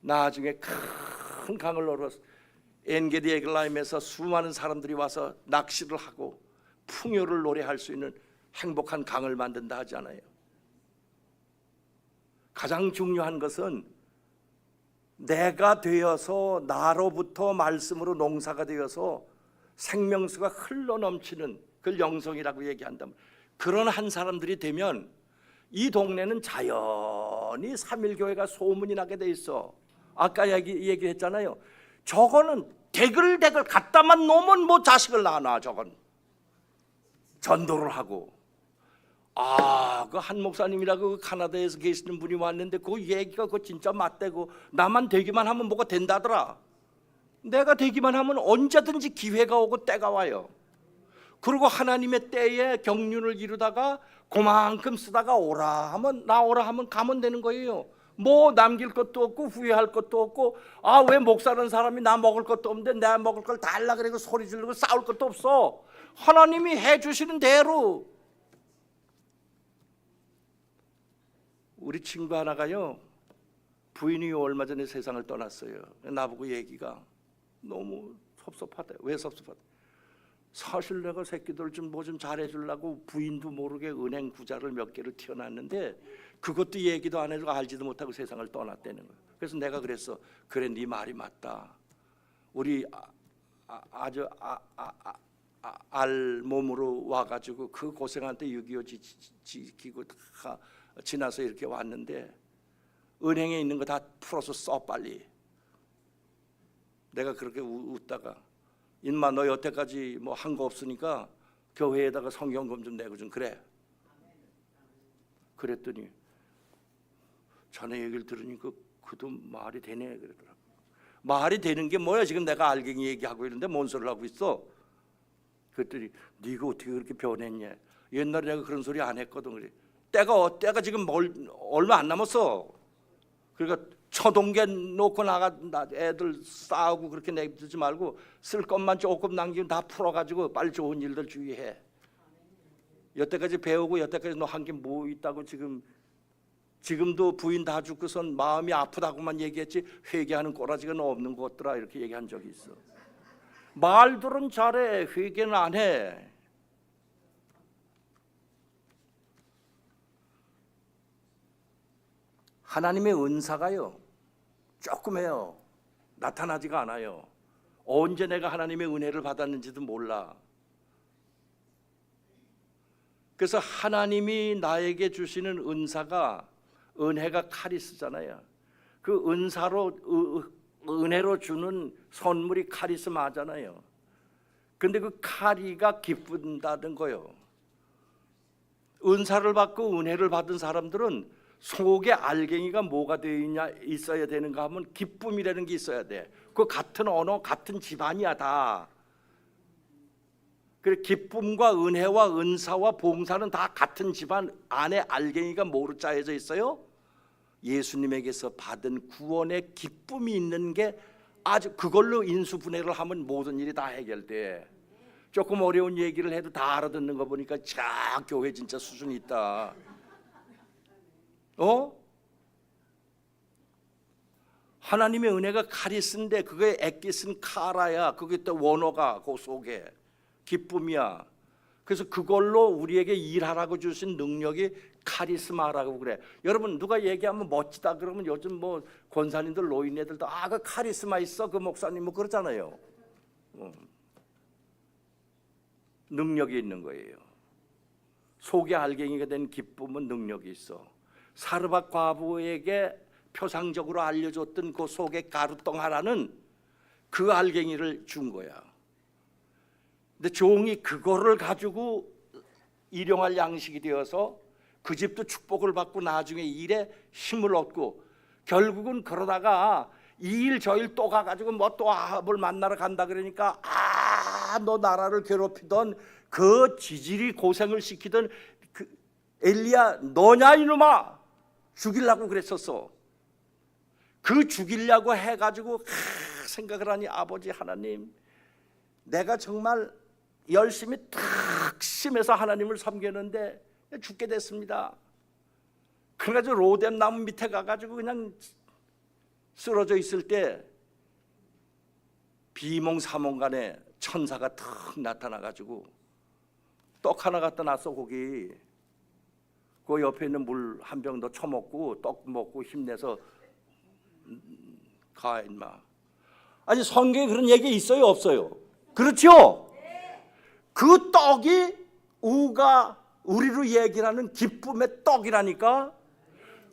나중에 큰 강을 얼어서 엔게디 에글라임에서 수많은 사람들이 와서 낚시를 하고 풍요를 노래할 수 있는 행복한 강을 만든다 하잖아요. 가장 중요한 것은 내가 되어서 나로부터 말씀으로 농사가 되어서 생명수가 흘러넘치는 그걸 영성이라고 얘기한다면, 그런 한 사람들이 되면 이 동네는 자연히 삼일교회가 소문이 나게 돼 있어. 아까 얘기했잖아요. 저거는 대글대글 갖다만 놓으면 뭐 자식을 낳아. 저건 전도를 하고. 그 한 목사님이라고 카나다에서 계시는 분이 왔는데 그 얘기가 그거 진짜 맞대고, 나만 되기만 하면 뭐가 된다더라. 내가 되기만 하면 언제든지 기회가 오고 때가 와요. 그리고 하나님의 때에 경륜을 이루다가 그만큼 쓰다가 오라 하면 나오라 하면 가면 되는 거예요. 뭐 남길 것도 없고 후회할 것도 없고, 왜 목사라는 사람이 나 먹을 것도 없는데 내가 먹을 걸 달라 그러고 소리 지르고 싸울 것도 없어. 하나님이 해주시는 대로. 우리 친구 하나가요, 부인이 얼마 전에 세상을 떠났어요. 나보고 얘기가 너무 섭섭하대. 왜 섭섭하대? 사실 내가 새끼들 좀 뭐 좀 잘해주려고 부인도 모르게 은행 구자를 몇 개를 튀어놨는데 그것도 얘기도 안 해주고 알지도 못하고 세상을 떠났다는 거예요. 그래서 내가 그랬어. 그래, 네 말이 맞다. 우리 아주 알몸으로 와가지고 그 고생한테 6.25 지키고 다 지나서 이렇게 왔는데 은행에 있는 거 다 풀어서 써 빨리. 내가 그렇게 웃다가, 인마 너 여태까지 뭐 한 거 없으니까 교회에다가 성경금 좀 내고 좀 그래. 그랬더니 자네 얘기를 들으니까 그도 말이 되네 그러더라고. 말이 되는 게 뭐야? 지금 내가 알갱이 얘기하고 있는데 뭔 소리를 하고 있어? 그랬더니 네가 어떻게 그렇게 변했냐? 옛날에 내가 그런 소리 안 했거든. 그래. 때가 지금 얼마 안 남았어. 그러니까 처동계 놓고 나가 애들 싸우고 그렇게 내두지 말고 쓸 것만 조금 남기면 다 풀어가지고 빨리 좋은 일들 주의해. 여태까지 배우고 여태까지 너 한 게 뭐 있다고 지금도 부인 다 죽고선 마음이 아프다고만 얘기했지 회개하는 꼬라지가 너 없는 것 같더라 이렇게 얘기한 적이 있어. 말들은 잘해, 회개는 안 해. 하나님의 은사가요 조금 해요. 나타나지가 않아요. 언제 내가 하나님의 은혜를 받았는지도 몰라. 그래서 하나님이 나에게 주시는 은혜가 카리스잖아요. 그 은혜로 주는 선물이 카리스마잖아요. 근데 그 카리가 기쁜다는 거예요. 은사를 받고 은혜를 받은 사람들은 속에 알갱이가 뭐가 되어 있어야 되는가 하면 기쁨이라는 게 있어야 돼. 그 같은 언어, 같은 집안이야 다. 그래, 기쁨과 은혜와 은사와 봉사는 다 같은 집안 안에 알갱이가 뭐로 짜여져 있어요? 예수님에게서 받은 구원의 기쁨이 있는 게 아주 그걸로 인수분해를 하면 모든 일이 다 해결돼. 조금 어려운 얘기를 해도 다 알아듣는 거 보니까 자, 교회 진짜 수준이 있다. 하나님의 은혜가 카리스인데 그게 엑기스는 카라야. 그게 또 원어가 그 속에 기쁨이야. 그래서 그걸로 우리에게 일하라고 주신 능력이 카리스마라고 그래. 여러분 누가 얘기하면 멋지다 그러면 요즘 뭐 권사님들 노인네들도 그 카리스마 있어 그 목사님 뭐 그러잖아요. 능력이 있는 거예요. 속에 알갱이가 된 기쁨은 능력이 있어. 사르밧 과부에게 표상적으로 알려줬던 그 속에 가루덩 하나는 그 알갱이를 준 거야. 근데 종이 그거를 가지고 일용할 양식이 되어서 그 집도 축복을 받고 나중에 일에 힘을 얻고 결국은 그러다가 이 일 저 일 또 가가지고 뭐 또 아합을 만나러 간다 그러니까 너 나라를 괴롭히던 그 지질이 고생을 시키던 그 엘리야 너냐 이놈아 죽이려고 그랬었어. 그 죽이려고 해가지고 생각을 하니 아버지 하나님 내가 정말 열심히 탁심해서 하나님을 섬겼는데 죽게 됐습니다. 그래가지고 로뎀 나무 밑에 가가지고 그냥 쓰러져 있을 때 비몽사몽간에 천사가 탁 나타나가지고 떡 하나 갖다 놨어. 거기 그 옆에 있는 물 한 병 더 처먹고 떡 먹고 힘내서 가 임마. 아니 성경에 그런 얘기 있어요 없어요? 그렇죠? 그 떡이 우가 우리로 얘기하는 기쁨의 떡이라니까.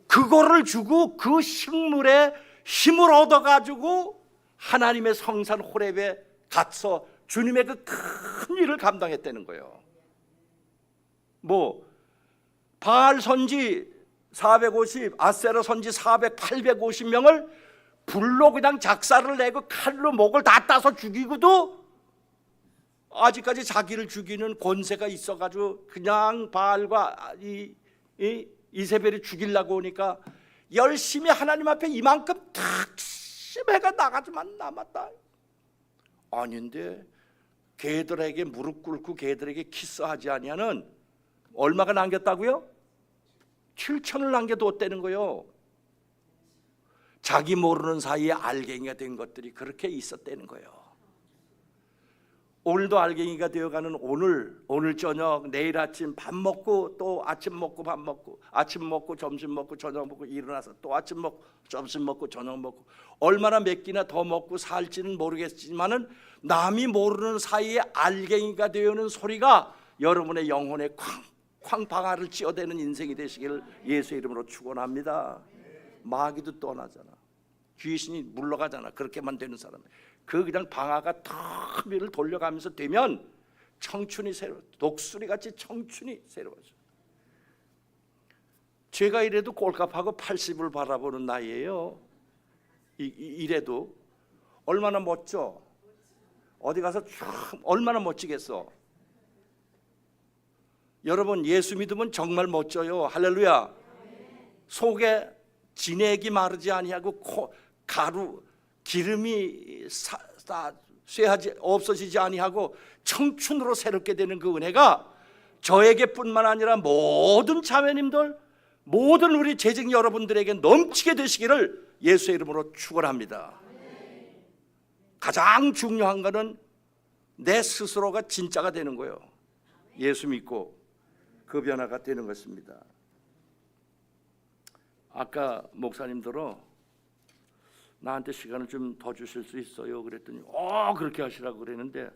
그거를 주고 그 식물에 힘을 얻어가지고 하나님의 성산 호렙에 갇혀 주님의 그 큰 일을 감당했다는 거예요. 뭐 바알 선지 450, 아세라 선지 850명을 불로 그냥 작사를 내고 칼로 목을 다 따서 죽이고도 아직까지 자기를 죽이는 권세가 있어가지고 그냥 바알과 이세벨이 죽이려고 오니까 열심히 하나님 앞에 이만큼 탁심해가 나가지만 남았다. 아닌데 개들에게 무릎 꿇고 개들에게 키스하지 아니하는 얼마가 남겼다고요? 7천을 남겨뒀다는 거요. 자기 모르는 사이에 알갱이가 된 것들이 그렇게 있었다는 거예요. 오늘도 알갱이가 되어가는 오늘 저녁 내일 아침 밥 먹고 또 아침 먹고 밥 먹고 아침 먹고 점심 먹고 저녁 먹고 일어나서 또 아침 먹고 점심 먹고 저녁 먹고 얼마나 몇 끼나 더 먹고 살지는 모르겠지만은 남이 모르는 사이에 알갱이가 되어오는 소리가 여러분의 영혼에 쾅쾅 방아를 찧어대는 인생이 되시기를 예수의 이름으로 축원합니다. 마귀도 떠나잖아. 귀신이 물러가잖아. 그렇게만 되는 사람. 그 그냥 방아가 턱위를 돌려가면서 되면 청춘이 새로워. 독수리같이 청춘이 새로워져. 제가 이래도 꼴값하고 80을 바라보는 나이에요. 이래도 얼마나 멋져. 어디 가서 참 얼마나 멋지겠어. 여러분 예수 믿으면 정말 멋져요. 할렐루야. 속에 진액이 마르지 아니하고 가루 기름이 쇠하지 없어지지 아니하고 청춘으로 새롭게 되는 그 은혜가 저에게뿐만 아니라 모든 자매님들 모든 우리 재직 여러분들에게 넘치게 되시기를 예수의 이름으로 축원합니다. 가장 중요한 것은 내 스스로가 진짜가 되는 거예요. 예수 믿고 그 변화가 되는 것입니다. 아까 목사님들은 나한테 시간을 좀 더 주실 수 있어요? 그랬더니 그렇게 하시라고 그랬는데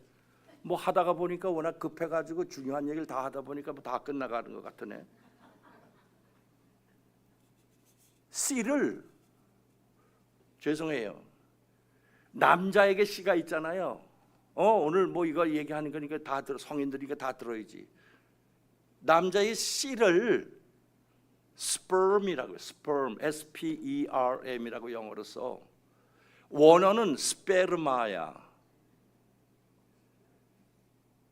뭐 하다가 보니까 워낙 급해가지고 중요한 얘기를 다 하다 보니까 뭐 다 끝나가는 것 같으네. 씨를, 죄송해요, 남자에게 씨가 있잖아요. 오늘 뭐 이거 얘기하는 거니까 다 들어, 성인들이니까 다 들어야지. 남자의 씨를 sperm이라고 해요. sperm, S-P-E-R-M이라고 영어로 써. 원어는 스페르마야.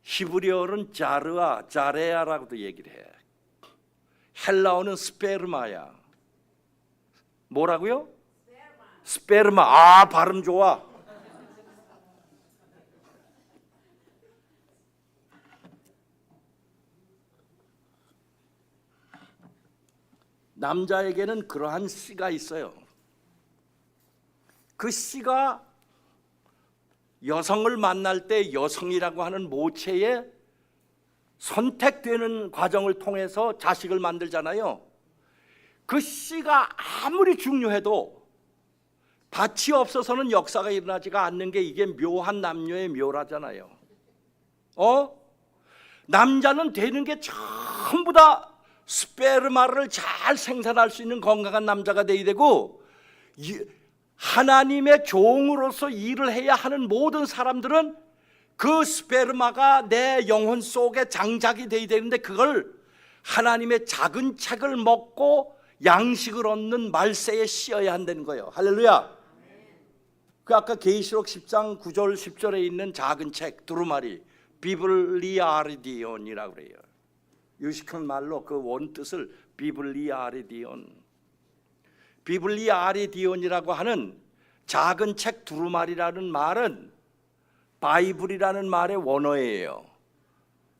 히브리어는 자르아, 자레아라고도 얘기를 해. 헬라어는 스페르마야. 뭐라고요? 스페르마. 발음 좋아. 남자에게는 그러한 씨가 있어요. 그 씨가 여성을 만날 때 여성이라고 하는 모체에 선택되는 과정을 통해서 자식을 만들잖아요. 그 씨가 아무리 중요해도 밭이 없어서는 역사가 일어나지가 않는 게 이게 묘한 남녀의 묘라잖아요. 남자는 되는 게 전부 다 스페르마를 잘 생산할 수 있는 건강한 남자가 돼야 되고, 하나님의 종으로서 일을 해야 하는 모든 사람들은 그 스페르마가 내 영혼 속에 장작이 돼야 되는데, 그걸 하나님의 작은 책을 먹고 양식을 얻는 말세에 씌어야 한다는 거예요. 할렐루야. 그 아까 계시록 10장 9절 10절에 있는 작은 책 두루마리, 비블리아르디온이라고 그래요. 유식한 말로 그 원뜻을 비블리아르디온, 비블리아르디온이라고 하는 작은 책 두루마리라는 말은 바이블이라는 말의 원어예요.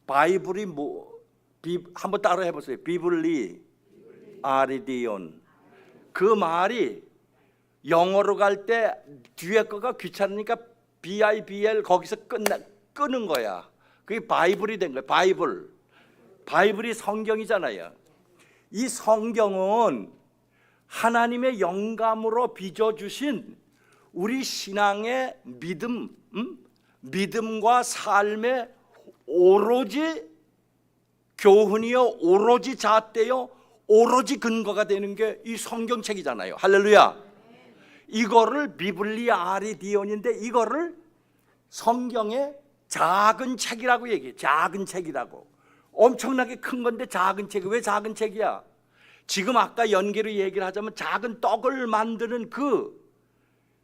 바이블이 한번 따라 해보세요. 비블리아르디온. 그 말이 영어로 갈 때 뒤에 거가 귀찮으니까 BIBL 거기서 끄는 거야. 그게 바이블이 된 거야. 바이블이 성경이잖아요. 이 성경은 하나님의 영감으로 빚어주신 우리 신앙의 믿음과 삶의 오로지 교훈이요, 오로지 잣대요, 오로지 근거가 되는 게 이 성경책이잖아요. 할렐루야. 이거를 비블리아르디온인데 이거를 성경의 작은 책이라고 얘기해. 작은 책이라고. 엄청나게 큰 건데 작은 책이 왜 작은 책이야? 지금 아까 연계로 얘기를 하자면 작은 떡을 만드는 그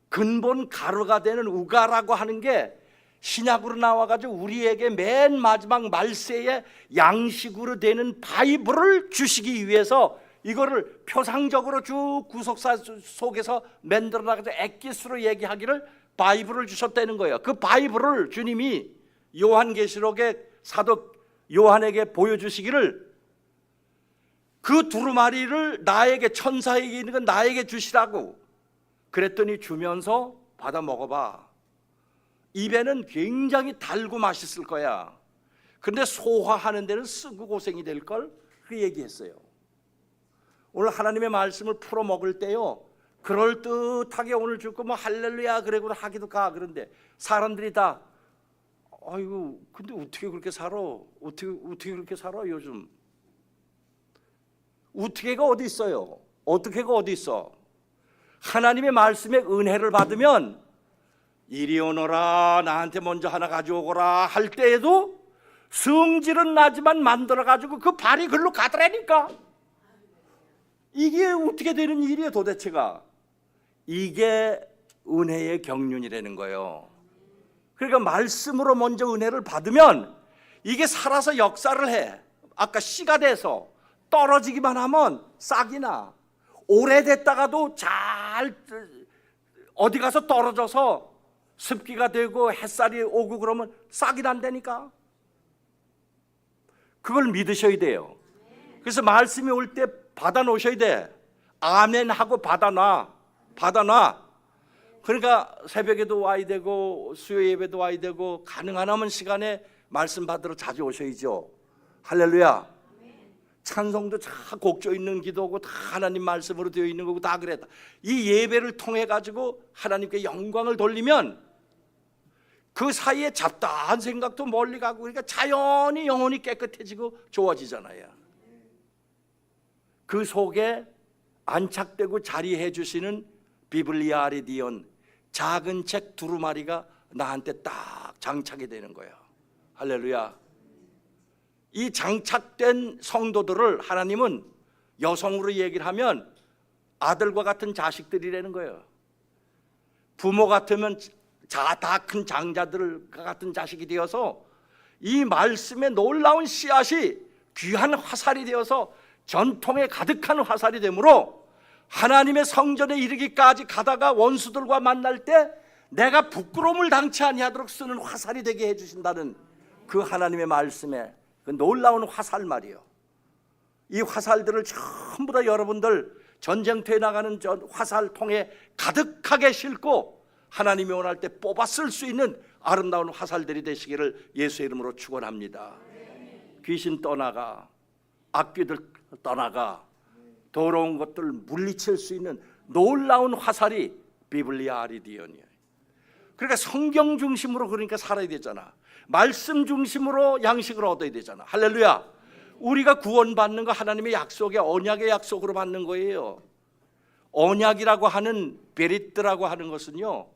근본 가루가 되는 우가라고 하는 게 신약으로 나와가지고 우리에게 맨 마지막 말세에 양식으로 되는 바이블을 주시기 위해서 이거를 표상적으로 쭉 구속사 속에서 만들어 나가서 엑기스로 얘기하기를 바이블을 주셨다는 거예요. 그 바이블을 주님이 요한계시록의 사도 요한에게 보여주시기를 그 두루마리를 나에게, 천사에게 있는 건 나에게 주시라고 그랬더니 주면서 받아 먹어봐. 입에는 굉장히 달고 맛있을 거야. 그런데 소화하는 데는 쓰고 고생이 될걸, 그 얘기했어요. 오늘 하나님의 말씀을 풀어 먹을 때요, 그럴듯하게 오늘 죽고 뭐 할렐루야 그러고 하기도 가. 그런데 사람들이 다 아이고 근데 어떻게 그렇게 살아? 어떻게 그렇게 살아 요즘? 어떻게가 어디 있어요? 어떻게가 어디 있어? 하나님의 말씀에 은혜를 받으면 이리 오너라, 나한테 먼저 하나 가져오거라 할 때에도 성질은 나지만 만들어가지고 그 발이 글로 가더라니까. 이게 어떻게 되는 일이에요 도대체가? 이게 은혜의 경륜이라는 거예요. 그러니까 말씀으로 먼저 은혜를 받으면 이게 살아서 역사를 해. 아까 씨가 돼서 떨어지기만 하면 싹이 나. 오래됐다가도 잘 어디 가서 떨어져서 습기가 되고 햇살이 오고 그러면 싹이 난다니까. 그걸 믿으셔야 돼요. 그래서 말씀이 올 때 받아 놓으셔야 돼. 아멘 하고 받아놔. 그러니까 새벽에도 와야 되고 수요 예배도 와야 되고 가능하면 시간에 말씀 받으러 자주 오셔야죠. 할렐루야. 찬송도 다 곡조 있는 기도고 다 하나님 말씀으로 되어 있는 거고 다 그랬다. 이 예배를 통해 가지고 하나님께 영광을 돌리면 그 사이에 잡다한 생각도 멀리 가고, 그러니까 자연히 영혼이 깨끗해지고 좋아지잖아요. 그 속에 안착되고 자리해 주시는 비블리아 아리디온, 작은 책 두루마리가 나한테 딱 장착이 되는 거예요. 할렐루야. 이 장착된 성도들을 하나님은 여성으로 얘기를 하면 아들과 같은 자식들이라는 거예요. 부모 같으면 다 큰 장자들과 같은 자식이 되어서 이 말씀의 놀라운 씨앗이 귀한 화살이 되어서 전통에 가득한 화살이 되므로 하나님의 성전에 이르기까지 가다가 원수들과 만날 때 내가 부끄러움을 당치 아니하도록 쓰는 화살이 되게 해주신다는 그 하나님의 말씀에 그 놀라운 화살 말이요. 이 화살들을 전부 다 여러분들 전쟁터에 나가는 저 화살통에 가득하게 싣고 하나님이 원할 때 뽑아 쓸 수 있는 아름다운 화살들이 되시기를 예수의 이름으로 축원합니다. 귀신 떠나가, 악귀들 떠나가, 더러운 것들 물리칠 수 있는 놀라운 화살이 비블리아 아리디온이에요. 그러니까 성경 중심으로 그러니까 살아야 되잖아. 말씀 중심으로 양식을 얻어야 되잖아. 할렐루야. 우리가 구원받는 거 하나님의 약속의 언약의 약속으로 받는 거예요. 언약이라고 하는 베리트라고 하는 것은요,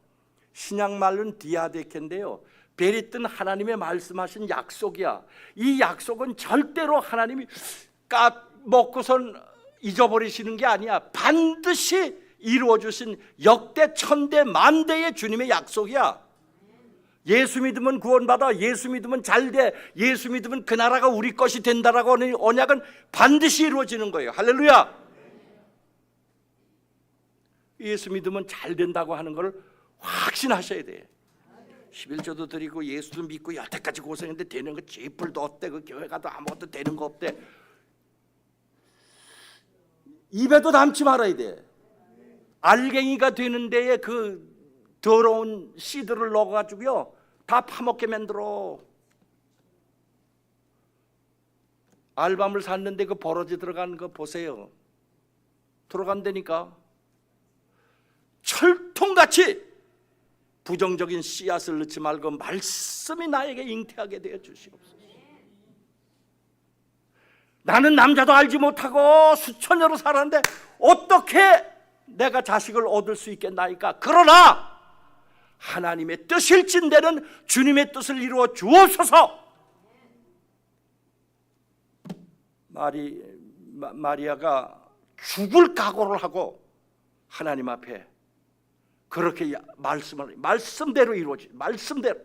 신약말로는 디아데케인데요, 베리트는 하나님의 말씀하신 약속이야. 이 약속은 절대로 하나님이 먹고선 잊어버리시는 게 아니야. 반드시 이루어주신 역대 천대 만대의 주님의 약속이야. 예수 믿으면 구원받아, 예수 믿으면 잘돼, 예수 믿으면 그 나라가 우리 것이 된다라고 하는 언약은 반드시 이루어지는 거예요. 할렐루야. 예수 믿으면 잘 된다고 하는 걸 확신하셔야 돼. 11조도 드리고 예수도 믿고 여태까지 고생했는데 되는 거 쥐뿔도 없대. 그 교회 가도 아무것도 되는 거 없대. 입에도 담지 말아야 돼. 알갱이가 되는 데에 그 더러운 씨들을 넣어가지고요 다 파먹게 만들어. 알밤을 샀는데 그 버러지 들어간 거 보세요. 들어간다니까. 철통같이 부정적인 씨앗을 넣지 말고 말씀이 나에게 잉태하게 되어 주시옵소서. 나는 남자도 알지 못하고 수천여로 살았는데 어떻게 내가 자식을 얻을 수 있겠나이까. 그러나 하나님의 뜻일진대는 주님의 뜻을 이루어 주옵소서. 마리아가 죽을 각오를 하고 하나님 앞에 그렇게 말씀대로 이루어지, 말씀대로.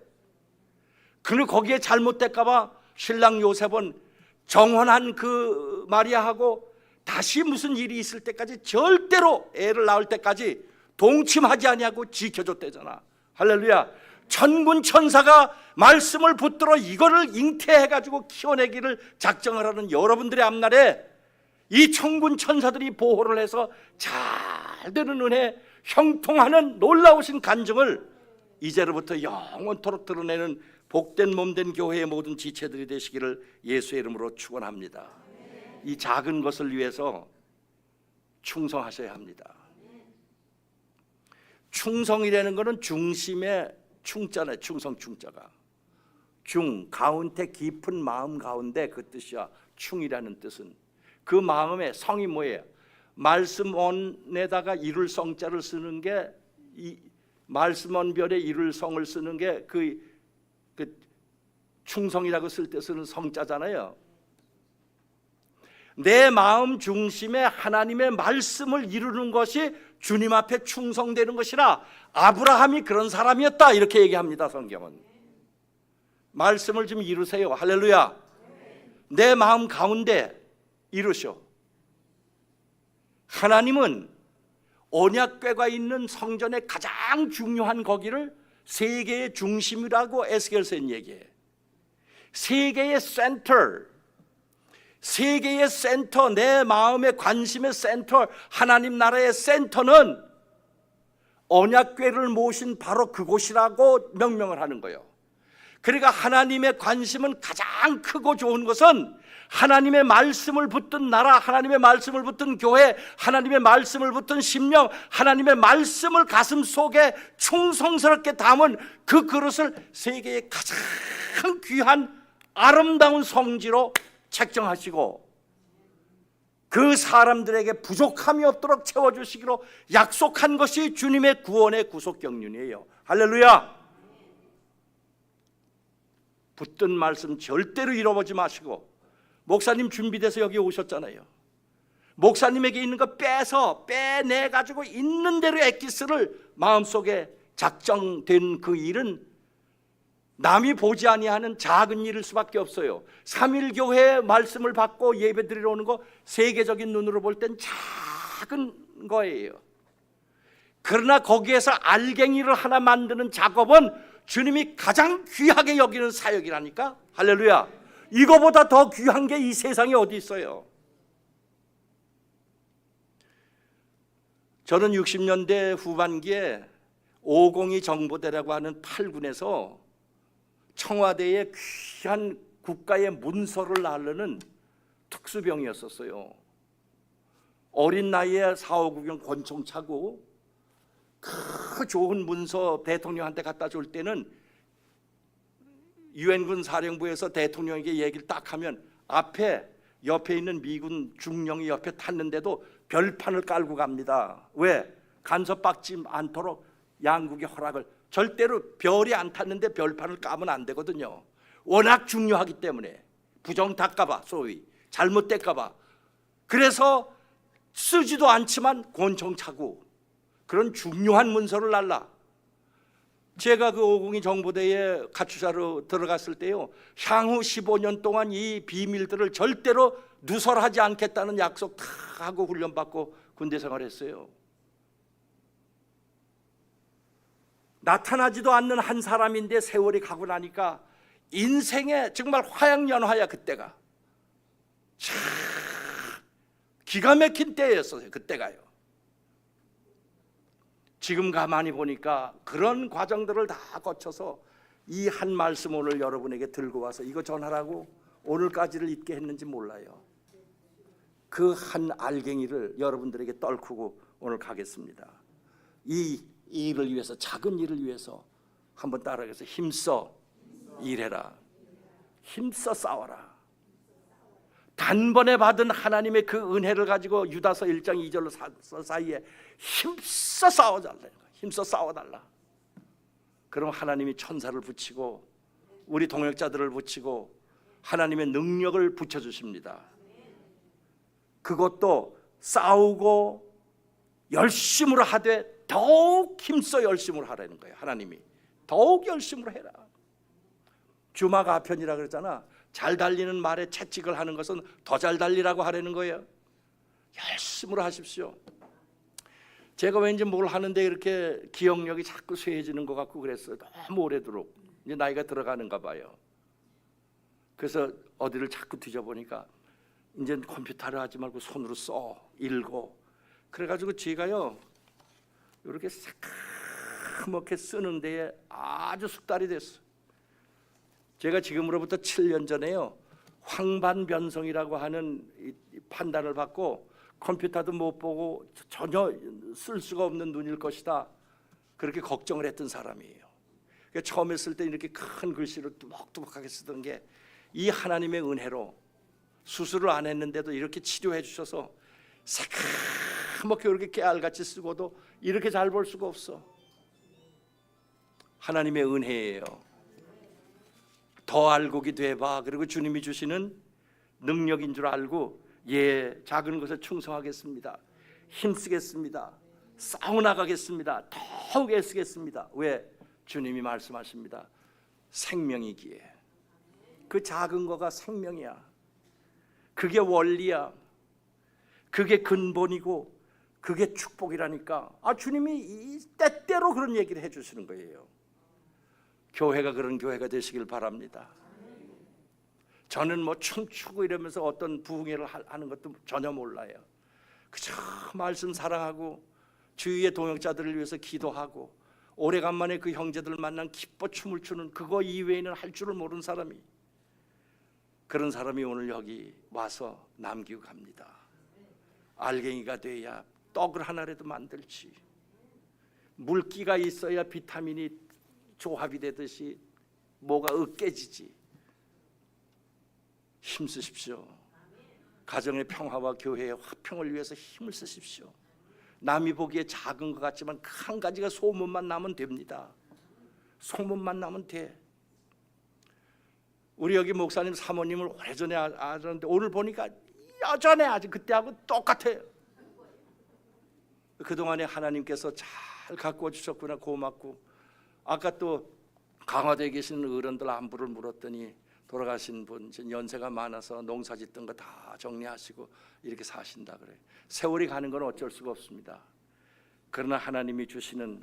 그리고 거기에 잘못될까봐 신랑 요셉은 정혼한 그 마리아하고 다시 무슨 일이 있을 때까지 절대로 애를 낳을 때까지 동침하지 아니하고 지켜줬대잖아. 할렐루야. 천군 천사가 말씀을 붙들어 이거를 잉태해가지고 키워내기를 작정을 하는 여러분들의 앞날에 이 천군 천사들이 보호를 해서 잘 되는 은혜, 형통하는 놀라우신 간증을 이제로부터 영원토록 드러내는 복된 몸된 교회의 모든 지체들이 되시기를 예수의 이름으로 축원합니다. 이 작은 것을 위해서 충성하셔야 합니다. 충성이라는 것은 중심의 충자네. 충자가 가운데 깊은 마음 가운데 그 뜻이야. 충이라는 뜻은 그 마음의 성이 뭐예요? 말씀원에다가 이룰 성자를 쓰는 게, 이 말씀원별에 이룰 성을 쓰는 게 그 충성이라고 쓸 때 쓰는 성자잖아요. 내 마음 중심에 하나님의 말씀을 이루는 것이 주님 앞에 충성되는 것이라 아브라함이 그런 사람이었다, 이렇게 얘기합니다. 성경은. 말씀을 좀 이루세요. 할렐루야. 내 마음 가운데 이루셔. 하나님은 언약궤가 있는 성전의 가장 중요한 거기를 세계의 중심이라고 에스겔서는 얘기해. 세계의 센터, 내 마음의 관심의 센터, 하나님 나라의 센터는 언약궤를 모신 바로 그곳이라고 명명을 하는 거예요. 그러니까 하나님의 관심은 가장 크고 좋은 것은 하나님의 말씀을 붙든 나라, 하나님의 말씀을 붙든 교회, 하나님의 말씀을 붙든 심령, 하나님의 말씀을 가슴 속에 충성스럽게 담은 그 그릇을 세계의 가장 귀한 아름다운 성지로 책정하시고 그 사람들에게 부족함이 없도록 채워주시기로 약속한 것이 주님의 구원의 구속 경륜이에요. 할렐루야. 붙든 말씀 절대로 잃어보지 마시고, 목사님 준비돼서 여기 오셨잖아요. 목사님에게 있는 거 빼내가지고 있는 대로 엑기스를 마음속에 작정된 그 일은 남이 보지 아니하는 작은 일일 수밖에 없어요. 3일 교회의 말씀을 받고 예배 드리러 오는 거 세계적인 눈으로 볼 땐 작은 거예요. 그러나 거기에서 알갱이를 하나 만드는 작업은 주님이 가장 귀하게 여기는 사역이라니까. 할렐루야. 이거보다 더 귀한 게 이 세상에 어디 있어요. 저는 60년대 후반기에 502 정보대라고 하는 8군에서 청와대의 귀한 국가의 문서를 나르는 특수병이었었어요. 어린 나이에 4.5구경 권총 차고 그 좋은 문서 대통령한테 갖다 줄 때는 유엔군 사령부에서 대통령에게 얘기를 딱 하면 옆에 있는 미군 중령이 옆에 탔는데도 별판을 깔고 갑니다. 왜? 간섭 받지 않도록 양국의 허락을. 절대로 별이 안 탔는데 별판을 까면 안 되거든요. 워낙 중요하기 때문에. 부정탈까봐, 소위 잘못될까봐. 그래서 쓰지도 않지만 권총 차고 그런 중요한 문서를 날라. 제가 그 502 정보대에 가추사로 들어갔을 때요, 향후 15년 동안 이 비밀들을 절대로 누설하지 않겠다는 약속 다 하고 훈련받고 군대 생활했어요. 나타나지도 않는 한 사람인데 세월이 가고 나니까 인생에 정말 화양연화야. 그때가 참 기가 막힌 때였어요. 그때가요. 지금 가만히 보니까 그런 과정들을 다 거쳐서 이 한 말씀 오늘 여러분에게 들고 와서 이거 전하라고 오늘까지를 있게 했는지 몰라요. 그 한 알갱이를 여러분들에게 떨구고 오늘 가겠습니다. 이 일을 위해서, 작은 일을 위해서 한번 따라가서 힘써 일해라. 힘써 싸워라. 단번에 받은 하나님의 그 은혜를 가지고 유다서 1장 2절 사이에 힘써 싸워달라. 힘써 싸워달라. 그럼 하나님이 천사를 붙이고 우리 동역자들을 붙이고 하나님의 능력을 붙여주십니다. 그것도 싸우고 열심으로 하되 더욱 힘써 열심으로 하라는 거예요. 하나님이 더욱 열심으로 해라. 주마가편이라 그랬잖아. 잘 달리는 말에 채찍을 하는 것은 더 잘 달리라고 하라는 거예요. 열심으로 하십시오. 제가 왠지 뭘 하는데 이렇게 기억력이 자꾸 쇠해지는 것 같고 그랬어요. 너무 오래도록. 이제 나이가 들어가는가 봐요. 그래서 어디를 자꾸 뒤져보니까 이제 컴퓨터를 하지 말고 손으로 써, 읽고. 그래가지고 제가요 이렇게 새카맣게 쓰는 데에 아주 숙달이 됐어요. 제가 지금으로부터 7년 전에요 황반변성이라고 하는 판단을 받고 컴퓨터도 못 보고 전혀 쓸 수가 없는 눈일 것이다, 그렇게 걱정을 했던 사람이에요. 처음에 쓸 때 이렇게 큰 글씨로 뚜벅뚜벅하게 쓰던 게 이 하나님의 은혜로 수술을 안 했는데도 이렇게 치료해 주셔서 새카맣게 이렇게 깨알같이 쓰고도 이렇게 잘 볼 수가 없어. 하나님의 은혜예요. 더 알고 기도해봐. 그리고 주님이 주시는 능력인 줄 알고 작은 것에 충성하겠습니다. 힘쓰겠습니다. 싸워나가겠습니다. 더욱 애쓰겠습니다. 왜? 주님이 말씀하십니다. 생명이기에. 그 작은 거가 생명이야. 그게 원리야. 그게 근본이고 그게 축복이라니까. 주님이 이 때때로 그런 얘기를 해주시는 거예요. 교회가 그런 교회가 되시길 바랍니다. 저는 뭐 춤추고 이러면서 어떤 부흥회를 하는 것도 전혀 몰라요. 그저 말씀 사랑하고 주위의 동역자들을 위해서 기도하고 오래간만에 그 형제들 만난 기뻐 춤을 추는 그거 이외에는 할 줄을 모르는 사람이. 그런 사람이 오늘 여기 와서 남기고 갑니다. 알갱이가 돼야 떡을 하나라도 만들지, 물기가 있어야 비타민이 조합이 되듯이 뭐가 으깨지지. 힘쓰십시오. 가정의 평화와 교회의 화평을 위해서 힘을 쓰십시오. 남이 보기에 작은 것 같지만 한 가지가 소문만 나면 됩니다. 소문만 나면 돼. 우리 여기 목사님 사모님을 오래전에 알았는데 오늘 보니까 여전해. 아직 그때하고 똑같아요. 그동안에 하나님께서 잘 가꾸어 주셨구나. 고맙고, 아까 또 강화도에 계시는 어른들 안부를 물었더니 돌아가신 분 연세가 많아서 농사 짓던 거 다 정리하시고 이렇게 사신다 그래요. 세월이 가는 건 어쩔 수가 없습니다. 그러나 하나님이 주시는,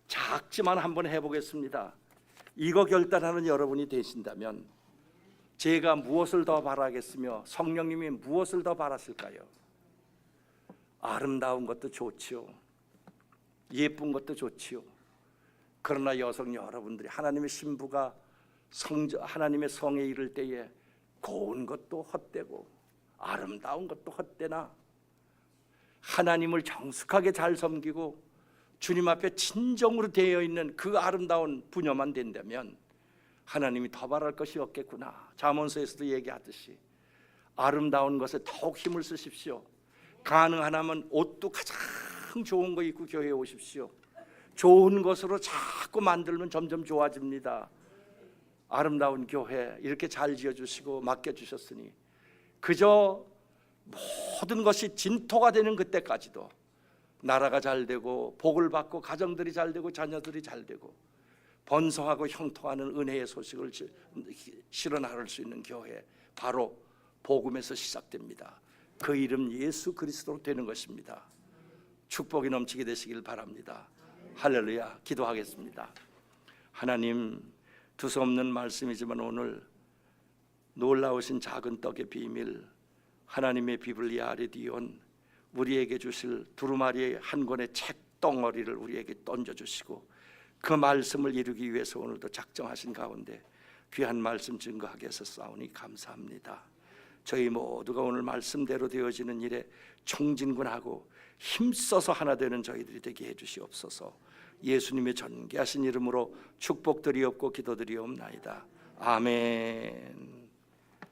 작지만 한번 해보겠습니다. 이거 결단하는 여러분이 되신다면 제가 무엇을 더 바라겠으며 성령님이 무엇을 더 바랐을까요? 아름다운 것도 좋지요, 예쁜 것도 좋지요. 그러나 여성 여러분들이 하나님의 신부가 하나님의 성에 이를 때에 고운 것도 헛되고 아름다운 것도 헛되나 하나님을 정숙하게 잘 섬기고 주님 앞에 진정으로 되어 있는 그 아름다운 부녀만 된다면 하나님이 더 바랄 것이 없겠구나. 잠언서에서도 얘기하듯이 아름다운 것에 더욱 힘을 쓰십시오. 가능하다면 옷도 가장 좋은 거 입고 교회에 오십시오. 좋은 것으로 자꾸 만들면 점점 좋아집니다. 아름다운 교회 이렇게 잘 지어주시고 맡겨주셨으니 그저 모든 것이 진토가 되는 그때까지도 나라가 잘 되고 복을 받고 가정들이 잘 되고 자녀들이 잘 되고 번성하고 형통하는 은혜의 소식을 실어 나눌 수 있는 교회, 바로 복음에서 시작됩니다. 그 이름 예수 그리스도로 되는 것입니다. 축복이 넘치게 되시길 바랍니다. 할렐루야. 기도하겠습니다. 하나님, 두서없는 말씀이지만 오늘 놀라우신 작은 떡의 비밀, 하나님의 비블리아 레디온, 우리에게 주실 두루마리 한 권의 책 덩어리를 우리에게 던져주시고 그 말씀을 이루기 위해서 오늘도 작정하신 가운데 귀한 말씀 증거하게 해서 싸우니 감사합니다. 저희 모두가 오늘 말씀대로 되어지는 일에 총진군하고 힘써서 하나 되는 저희들이 되게 해주시옵소서. 예수님의 전귀하신 이름으로 축복드리옵고 기도드리옵나이다. 아멘.